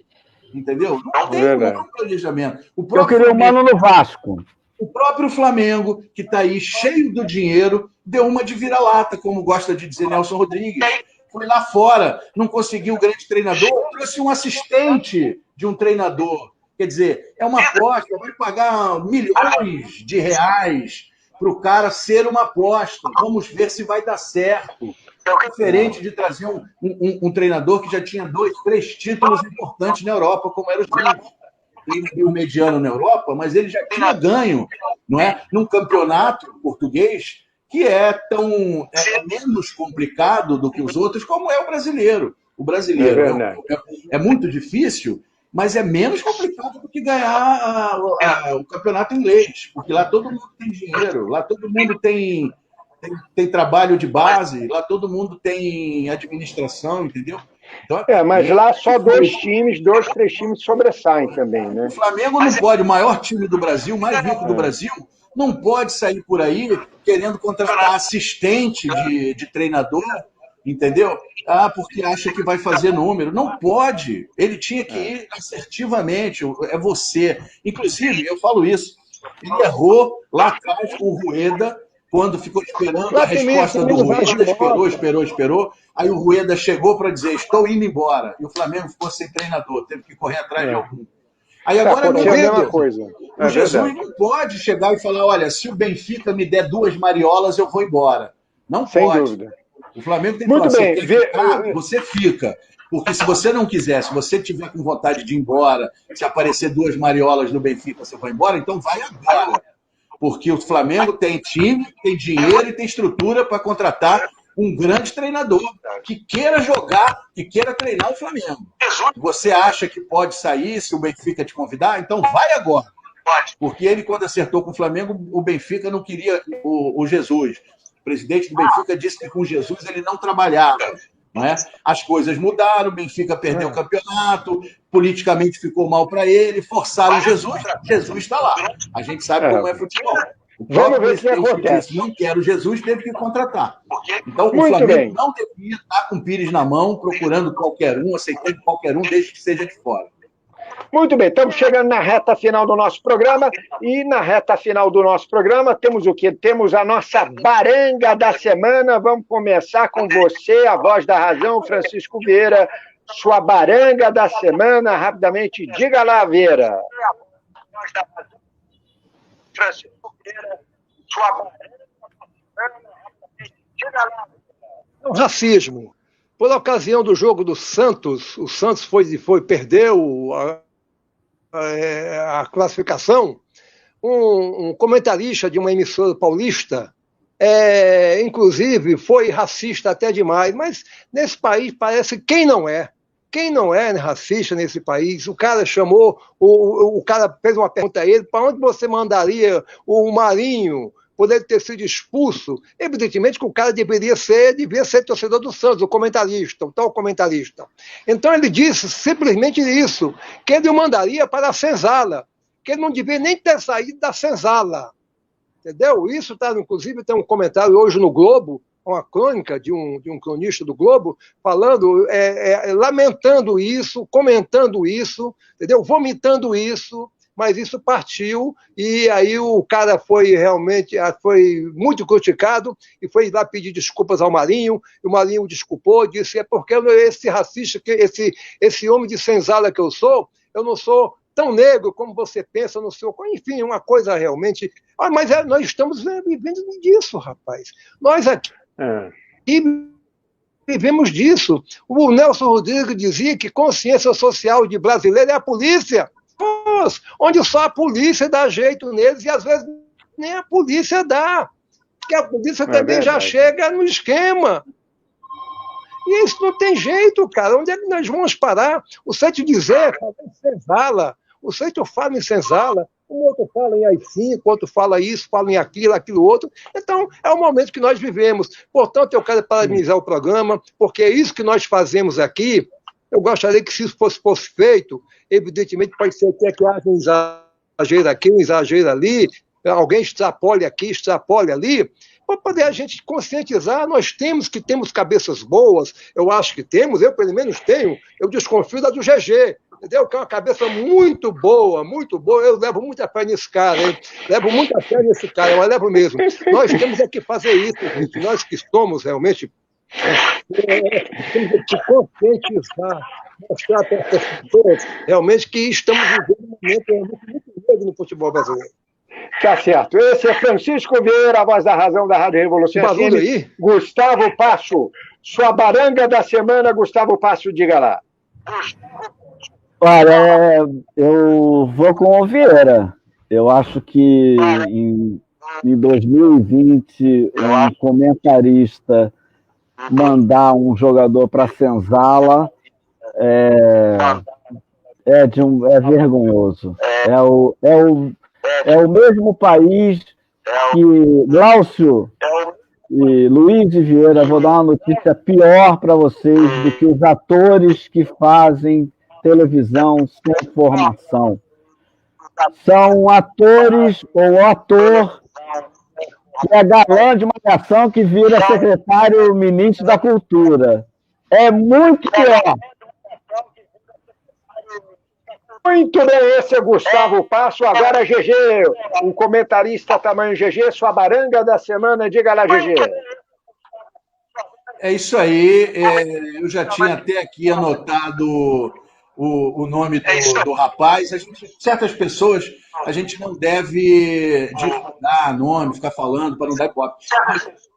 [SPEAKER 3] Entendeu? Não tem planejamento.
[SPEAKER 5] Eu queria o Mano no Vasco.
[SPEAKER 3] O próprio Flamengo, que está aí cheio do dinheiro, deu uma de vira-lata, como gosta de dizer Nelson Rodrigues. Foi lá fora, não conseguiu o grande treinador, trouxe um assistente de um treinador. Quer dizer, é uma aposta, vai pagar milhões de reais para o cara ser uma aposta. Vamos ver se vai dar certo. É diferente de trazer um treinador que já tinha 2, 3 títulos importantes na Europa, como era o Santos. Treinador mediano na Europa, mas ele já tinha ganho, não é? Num campeonato português que é menos complicado do que os outros, como é o brasileiro. O brasileiro é muito difícil, mas é menos complicado do que ganhar o campeonato inglês, porque lá todo mundo tem dinheiro, lá todo mundo tem trabalho de base, lá todo mundo tem administração, entendeu? Então,
[SPEAKER 2] mas lá só 2, 3 times sobressaem também, né?
[SPEAKER 3] O Flamengo não pode, o maior time do Brasil, o mais rico do Brasil, não pode sair por aí querendo contratar assistente de treinador, entendeu? Porque acha que vai fazer número. Não pode. Ele tinha que ir assertivamente. É você. Inclusive, eu falo isso, ele errou lá atrás com o Rueda, quando ficou esperando a resposta do Rueda, esperou. Aí o Rueda chegou para dizer, estou indo embora. E o Flamengo ficou sem treinador, teve que correr atrás de algum. Aí agora
[SPEAKER 2] é a mesma coisa.
[SPEAKER 3] O Jesus não pode chegar e falar, olha, se o Benfica me der 2 mariolas, eu vou embora. Não
[SPEAKER 2] sem
[SPEAKER 3] pode.
[SPEAKER 2] Dúvida.
[SPEAKER 3] O Flamengo tem que falar, você fica. Porque se você não quiser, se você tiver com vontade de ir embora, se aparecer 2 mariolas no Benfica, você vai embora, então vai agora. Porque o Flamengo tem time, tem dinheiro e tem estrutura para contratar um grande treinador que queira jogar, que queira treinar o Flamengo. Você acha que pode sair se o Benfica te convidar? Então vai agora. Porque ele, quando acertou com o Flamengo, o Benfica não queria o Jesus. O presidente do Benfica disse que com o Jesus ele não trabalhava. Não é? As coisas mudaram, o Benfica perdeu o campeonato, politicamente ficou mal para ele, forçaram Jesus está lá. A gente sabe como é futebol. O
[SPEAKER 2] Vamos ver o que acontece.
[SPEAKER 3] Disse, não quero Jesus, teve que contratar. Então, o Flamengo não devia estar com o Pires na mão, procurando qualquer um, aceitando qualquer um, desde que seja de fora.
[SPEAKER 2] Muito bem, estamos chegando na reta final do nosso programa, e na reta final do nosso programa temos o quê? Temos a nossa baranga da semana. Vamos começar com você, a voz da razão, Francisco Vieira, sua baranga da semana, rapidamente, diga lá, Vieira.
[SPEAKER 6] Francisco Vieira, sua baranga da semana, rapidamente, diga lá.
[SPEAKER 4] O racismo. Por ocasião do jogo do Santos, o Santos perdeu a classificação, um comentarista de uma emissora paulista, inclusive, foi racista até demais, mas nesse país parece quem não é racista nesse país. O cara chamou, o cara fez uma pergunta a ele, para onde você mandaria o Marinho por ele ter sido expulso? Evidentemente que o cara devia ser torcedor do Santos, o tal comentarista. Então ele disse simplesmente isso, que ele o mandaria para a senzala, que ele não devia nem ter saído da senzala. Entendeu? Isso está, inclusive, tem um comentário hoje no Globo, uma crônica de um cronista do Globo, falando, lamentando isso, comentando isso, entendeu? Vomitando isso, mas isso partiu, e aí o cara foi muito criticado, e foi lá pedir desculpas ao Marinho, e o Marinho desculpou, disse, é porque esse racista, esse homem de senzala que eu não sou tão negro como você pensa no seu... Enfim, uma coisa realmente... mas nós estamos vivendo disso, rapaz. Nós aqui vivemos disso. O Nelson Rodrigues dizia que consciência social de brasileiro é a polícia. Onde só a polícia dá jeito neles, e às vezes nem a polícia dá. Porque a polícia também já chega no esquema. E isso não tem jeito, cara. Onde é que nós vamos parar? O Sete dizer, fala em senzala. O Sete fala em senzala. O outro fala em AI-5, o outro fala isso, fala em aquilo outro. Então, é o momento que nós vivemos. Portanto, eu quero parabenizar o programa, porque é isso que nós fazemos aqui. Eu gostaria que, se isso fosse feito, evidentemente, pode ser até que haja um exagero aqui, um exagero ali, alguém extrapole aqui, extrapole ali, para poder a gente conscientizar. Nós temos cabeças boas, eu acho que temos, eu pelo menos tenho, eu desconfio da do GG, entendeu? Que é uma cabeça muito boa, eu levo muita fé nesse cara, hein? Levo muita fé nesse cara, eu levo mesmo. Nós temos que fazer isso, gente. Nós que somos realmente, temos que conscientizar, mostrar para as pessoas realmente que estamos vivendo um momento muito novo no futebol brasileiro.
[SPEAKER 2] Tá certo. Esse é Francisco Vieira, a voz da razão da Rádio Revolução FM.
[SPEAKER 4] Aí?
[SPEAKER 2] Gustavo Passo, sua baranga da semana, Gustavo Passo, diga lá.
[SPEAKER 5] Olha, eu vou com o Vieira. Eu acho que em 2020 um comentarista mandar um jogador para a senzala é vergonhoso. É o mesmo país que Glaucio e Luiz de Vieira. Vou dar uma notícia pior para vocês do que os atores que fazem televisão sem formação. São atores ou ator que é galã de malhação que vira secretário ministro da Cultura. É muito pior.
[SPEAKER 2] Muito bem, esse é Gustavo Passo. Agora, GG, o comentarista tamanho GG, sua baranga da semana, diga lá, GG.
[SPEAKER 3] É isso aí. Eu já tinha até aqui anotado o nome do rapaz. Certas pessoas, a gente não deve divulgar nome, ficar falando para não dar ibope.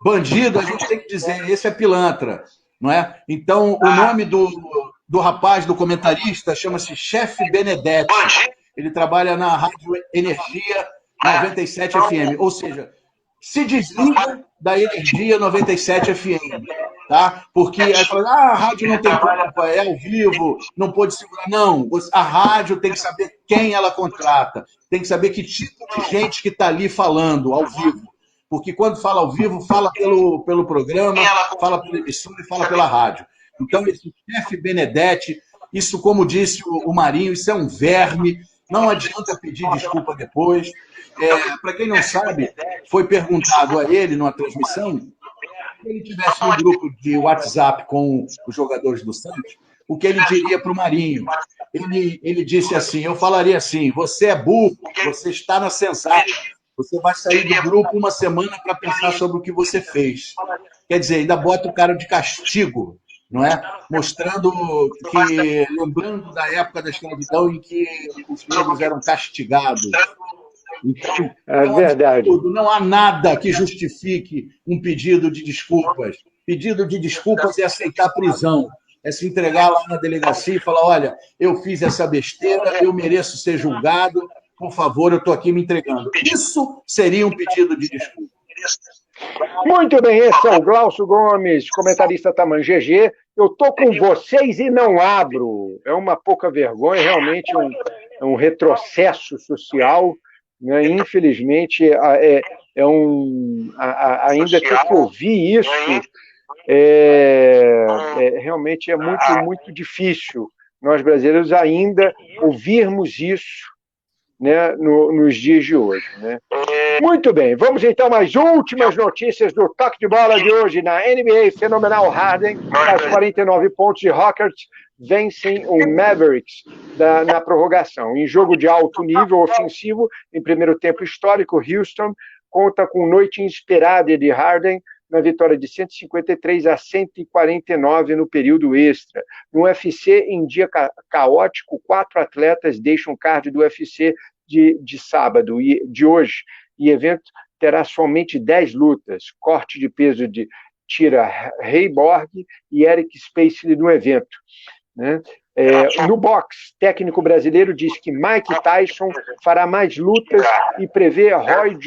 [SPEAKER 3] Bandido, a gente tem que dizer, esse é pilantra, não é? Então, o nome do rapaz, do comentarista, chama-se Chefe Benedetti. Ele trabalha na Rádio Energia 97 FM. Ou seja, se desliga da Energia 97 FM. Tá? Porque aí fala, a rádio não tem culpa, é ao vivo, não pode segurar. Não, a rádio tem que saber quem ela contrata, tem que saber que tipo de gente que está ali falando ao vivo. Porque quando fala ao vivo, fala pelo programa, fala pela emissora e fala pela rádio. Então, esse Chefe Benedetti, isso, como disse o Marinho, isso é um verme, não adianta pedir desculpa depois. Para quem não sabe, foi perguntado a ele numa transmissão, se ele tivesse um grupo de WhatsApp com os jogadores do Santos, o que ele diria para o Marinho? Ele disse assim, eu falaria assim, você é burro, você está na senzala, você vai sair do grupo uma semana para pensar sobre o que você fez. Quer dizer, ainda bota o cara de castigo, não é? Mostrando que, lembrando da época da escravidão em que os negros eram castigados. Então,
[SPEAKER 2] é verdade.
[SPEAKER 3] Não há nada que justifique um pedido de desculpas. Pedido de desculpas é aceitar a prisão, é se entregar lá na delegacia e falar, olha, eu fiz essa besteira, eu mereço ser julgado, por favor, eu estou aqui me entregando. Isso seria um pedido de desculpa.
[SPEAKER 2] Muito bem, esse é o Glaucio Gomes, comentarista tamanho GG. Eu estou com vocês e não abro. É uma pouca vergonha, realmente um retrocesso social. Né? Infelizmente, ainda ter que ouvir isso realmente é muito, muito difícil. Nós brasileiros ainda ouvirmos isso, né, nos dias de hoje. Né? Muito bem, vamos então às últimas notícias do Toque de Bola de hoje. Na NBA, fenomenal Harden faz 49 pontos e Rockets vencem o Mavericks na prorrogação. Em jogo de alto nível ofensivo, em primeiro tempo histórico, Houston conta com noite inspirada de Harden na vitória de 153-149 no período extra. No UFC, em dia caótico, 4 atletas deixam o card do UFC de sábado e de hoje. E evento terá somente 10 lutas. Corte de peso de Tira Heiborg e Eric Spacely no evento. Né? No boxe, técnico brasileiro diz que Mike Tyson fará mais lutas e prevê Roy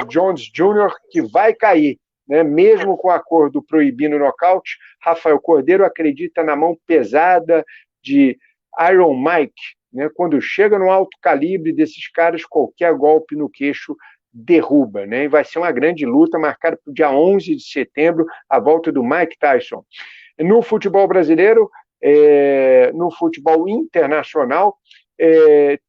[SPEAKER 2] Jones Jr. que vai cair. Né? Mesmo com o acordo proibindo o nocaute, Rafael Cordeiro acredita na mão pesada de Iron Mike. Né? Quando chega no alto calibre desses caras, qualquer golpe no queixo derruba. Né? E vai ser uma grande luta marcada para o dia 11 de setembro, a volta do Mike Tyson. No futebol brasileiro, no futebol internacional,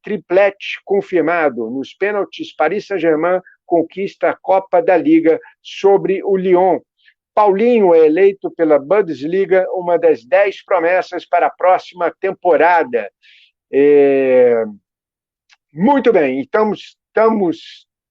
[SPEAKER 2] triplete confirmado nos pênaltis. Paris Saint-Germain conquista a Copa da Liga sobre o Lyon. Paulinho é eleito pela Bundesliga uma das 10 promessas para a próxima temporada. Muito bem, estamos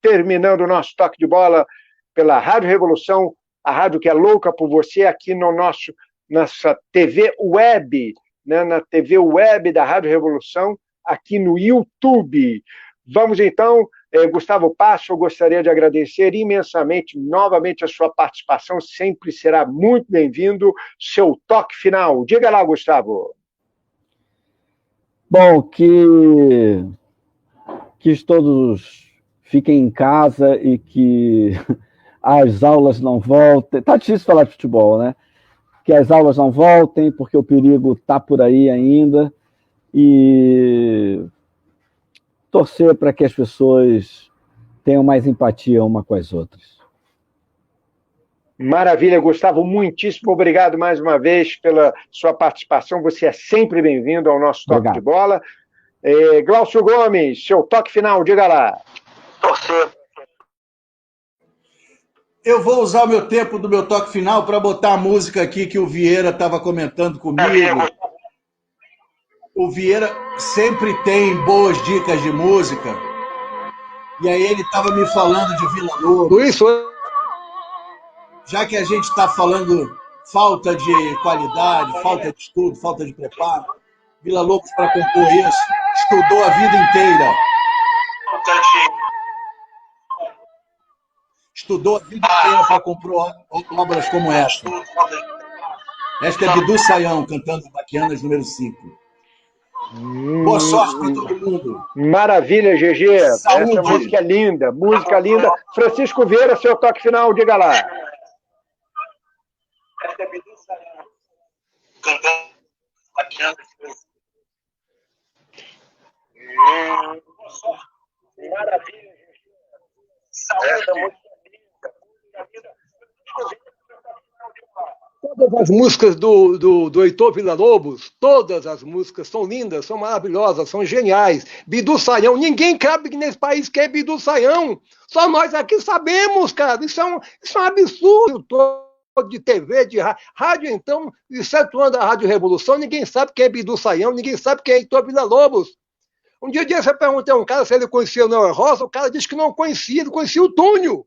[SPEAKER 2] terminando o nosso toque de bola pela Rádio Revolução, a rádio que é louca por você, aqui no nossa TV Web, né, na TV Web da Rádio Revolução, aqui no YouTube. Vamos então, Gustavo Passo, eu gostaria de agradecer imensamente, novamente, a sua participação, sempre será muito bem-vindo. Seu toque final. Diga lá, Gustavo.
[SPEAKER 5] Bom, que todos fiquem em casa e que as aulas não voltem. Tá difícil falar de futebol, né? Que as aulas não voltem, porque o perigo está por aí ainda, e torcer para que as pessoas tenham mais empatia uma com as outras.
[SPEAKER 2] Maravilha, Gustavo, muitíssimo obrigado mais uma vez pela sua participação, você é sempre bem-vindo ao nosso Toque de Bola. Glaucio Gomes, seu toque final, diga lá.
[SPEAKER 6] Torcer.
[SPEAKER 3] Eu vou usar o meu tempo do meu toque final para botar a música aqui que o Vieira estava comentando comigo. O Vieira sempre tem boas dicas de música. E aí ele estava me falando de Vila Lobos. Já que a gente está falando falta de qualidade, falta de estudo, falta de preparo, Vila Lobos, para compor isso, estudou a vida inteira. Estudou a vida inteira para compor obras como esta. Esta é Bidu Sayão, cantando Baquianas número 5. Boa sorte para todo mundo.
[SPEAKER 2] Maravilha, GG.
[SPEAKER 3] Saúde.
[SPEAKER 2] Essa música é linda, música linda. Francisco Vieira, seu toque final, diga lá.
[SPEAKER 6] Esta é Bidu Sayão, cantando Baquianas número 5. Boa sorte. Maravilha, GG. Saúde.
[SPEAKER 4] Todas as músicas do Heitor Villa-Lobos, todas as músicas são lindas, são maravilhosas, são geniais. Bidu Sayão, ninguém sabe nesse país que é Bidu Sayão. Só nós aqui sabemos, cara. Isso é um absurdo. Todo de TV, de rádio, então, excetuando a Rádio Revolução, ninguém sabe quem é Bidu Sayão, ninguém sabe quem é Heitor Villa-Lobos. Um dia você perguntou a um cara se ele conhecia o Noel Rosa, o cara disse que não conhecia, ele conhecia o Túnio.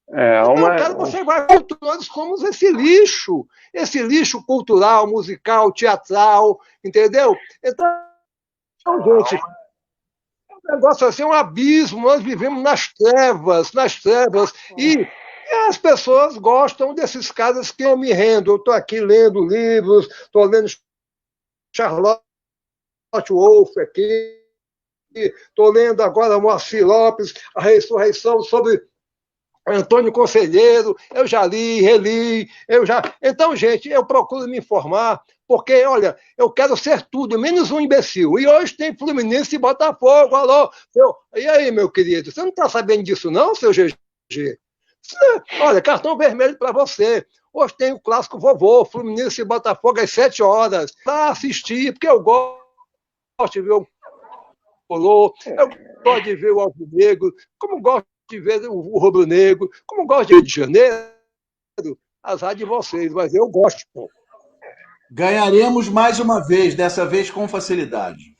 [SPEAKER 4] Então, cara, você vai... Nós somos esse lixo cultural, musical, teatral, entendeu? Então, gente, o negócio assim é um abismo, nós vivemos nas trevas, e as pessoas gostam desses caras que eu me rendo. Eu estou aqui lendo livros, estou lendo Charlotte Wolff aqui, estou lendo agora Moacir Lopes, A Ressurreição, sobre Antônio Conselheiro, eu já li, reli, Então, gente, eu procuro me informar, porque, olha, eu quero ser tudo, menos um imbecil. E hoje tem Fluminense e Botafogo, alô? E aí, meu querido, você não está sabendo disso não, seu GG? Olha, cartão vermelho para você. Hoje tem o clássico vovô, Fluminense e Botafogo às 7 horas. Para assistir, porque eu gosto gosto de ver o color, eu gosto de ver o alvinegro, como gosto de ver o rubro-negro, como gosto de Rio de Janeiro, azar de vocês, mas eu gosto, pô.
[SPEAKER 3] Ganharemos mais uma vez, dessa vez com facilidade.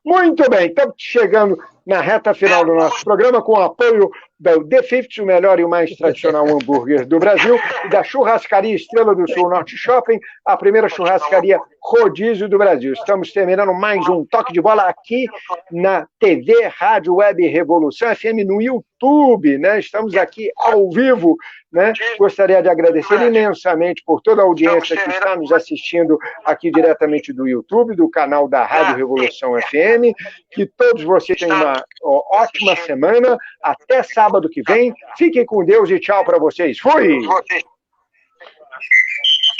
[SPEAKER 2] Muito bem, estamos chegando na reta final do nosso programa com o apoio da The 50, o melhor e o mais tradicional hambúrguer do Brasil, e da Churrascaria Estrela do Sul Norte Shopping, a primeira churrascaria rodízio do Brasil. Estamos terminando mais um Toque de Bola aqui na TV Rádio Web Revolução FM no YouTube, né? Estamos aqui ao vivo, né? Gostaria de agradecer imensamente por toda a audiência que está nos assistindo aqui diretamente do YouTube, do canal da Rádio Revolução FM. Que todos vocês tenham uma ótima semana. Até sábado que vem. Fiquem com Deus e tchau para vocês. Fui!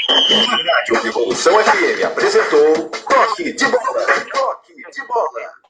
[SPEAKER 1] Rádio Revolução FM apresentou Toque de Bola. Toque de Bola.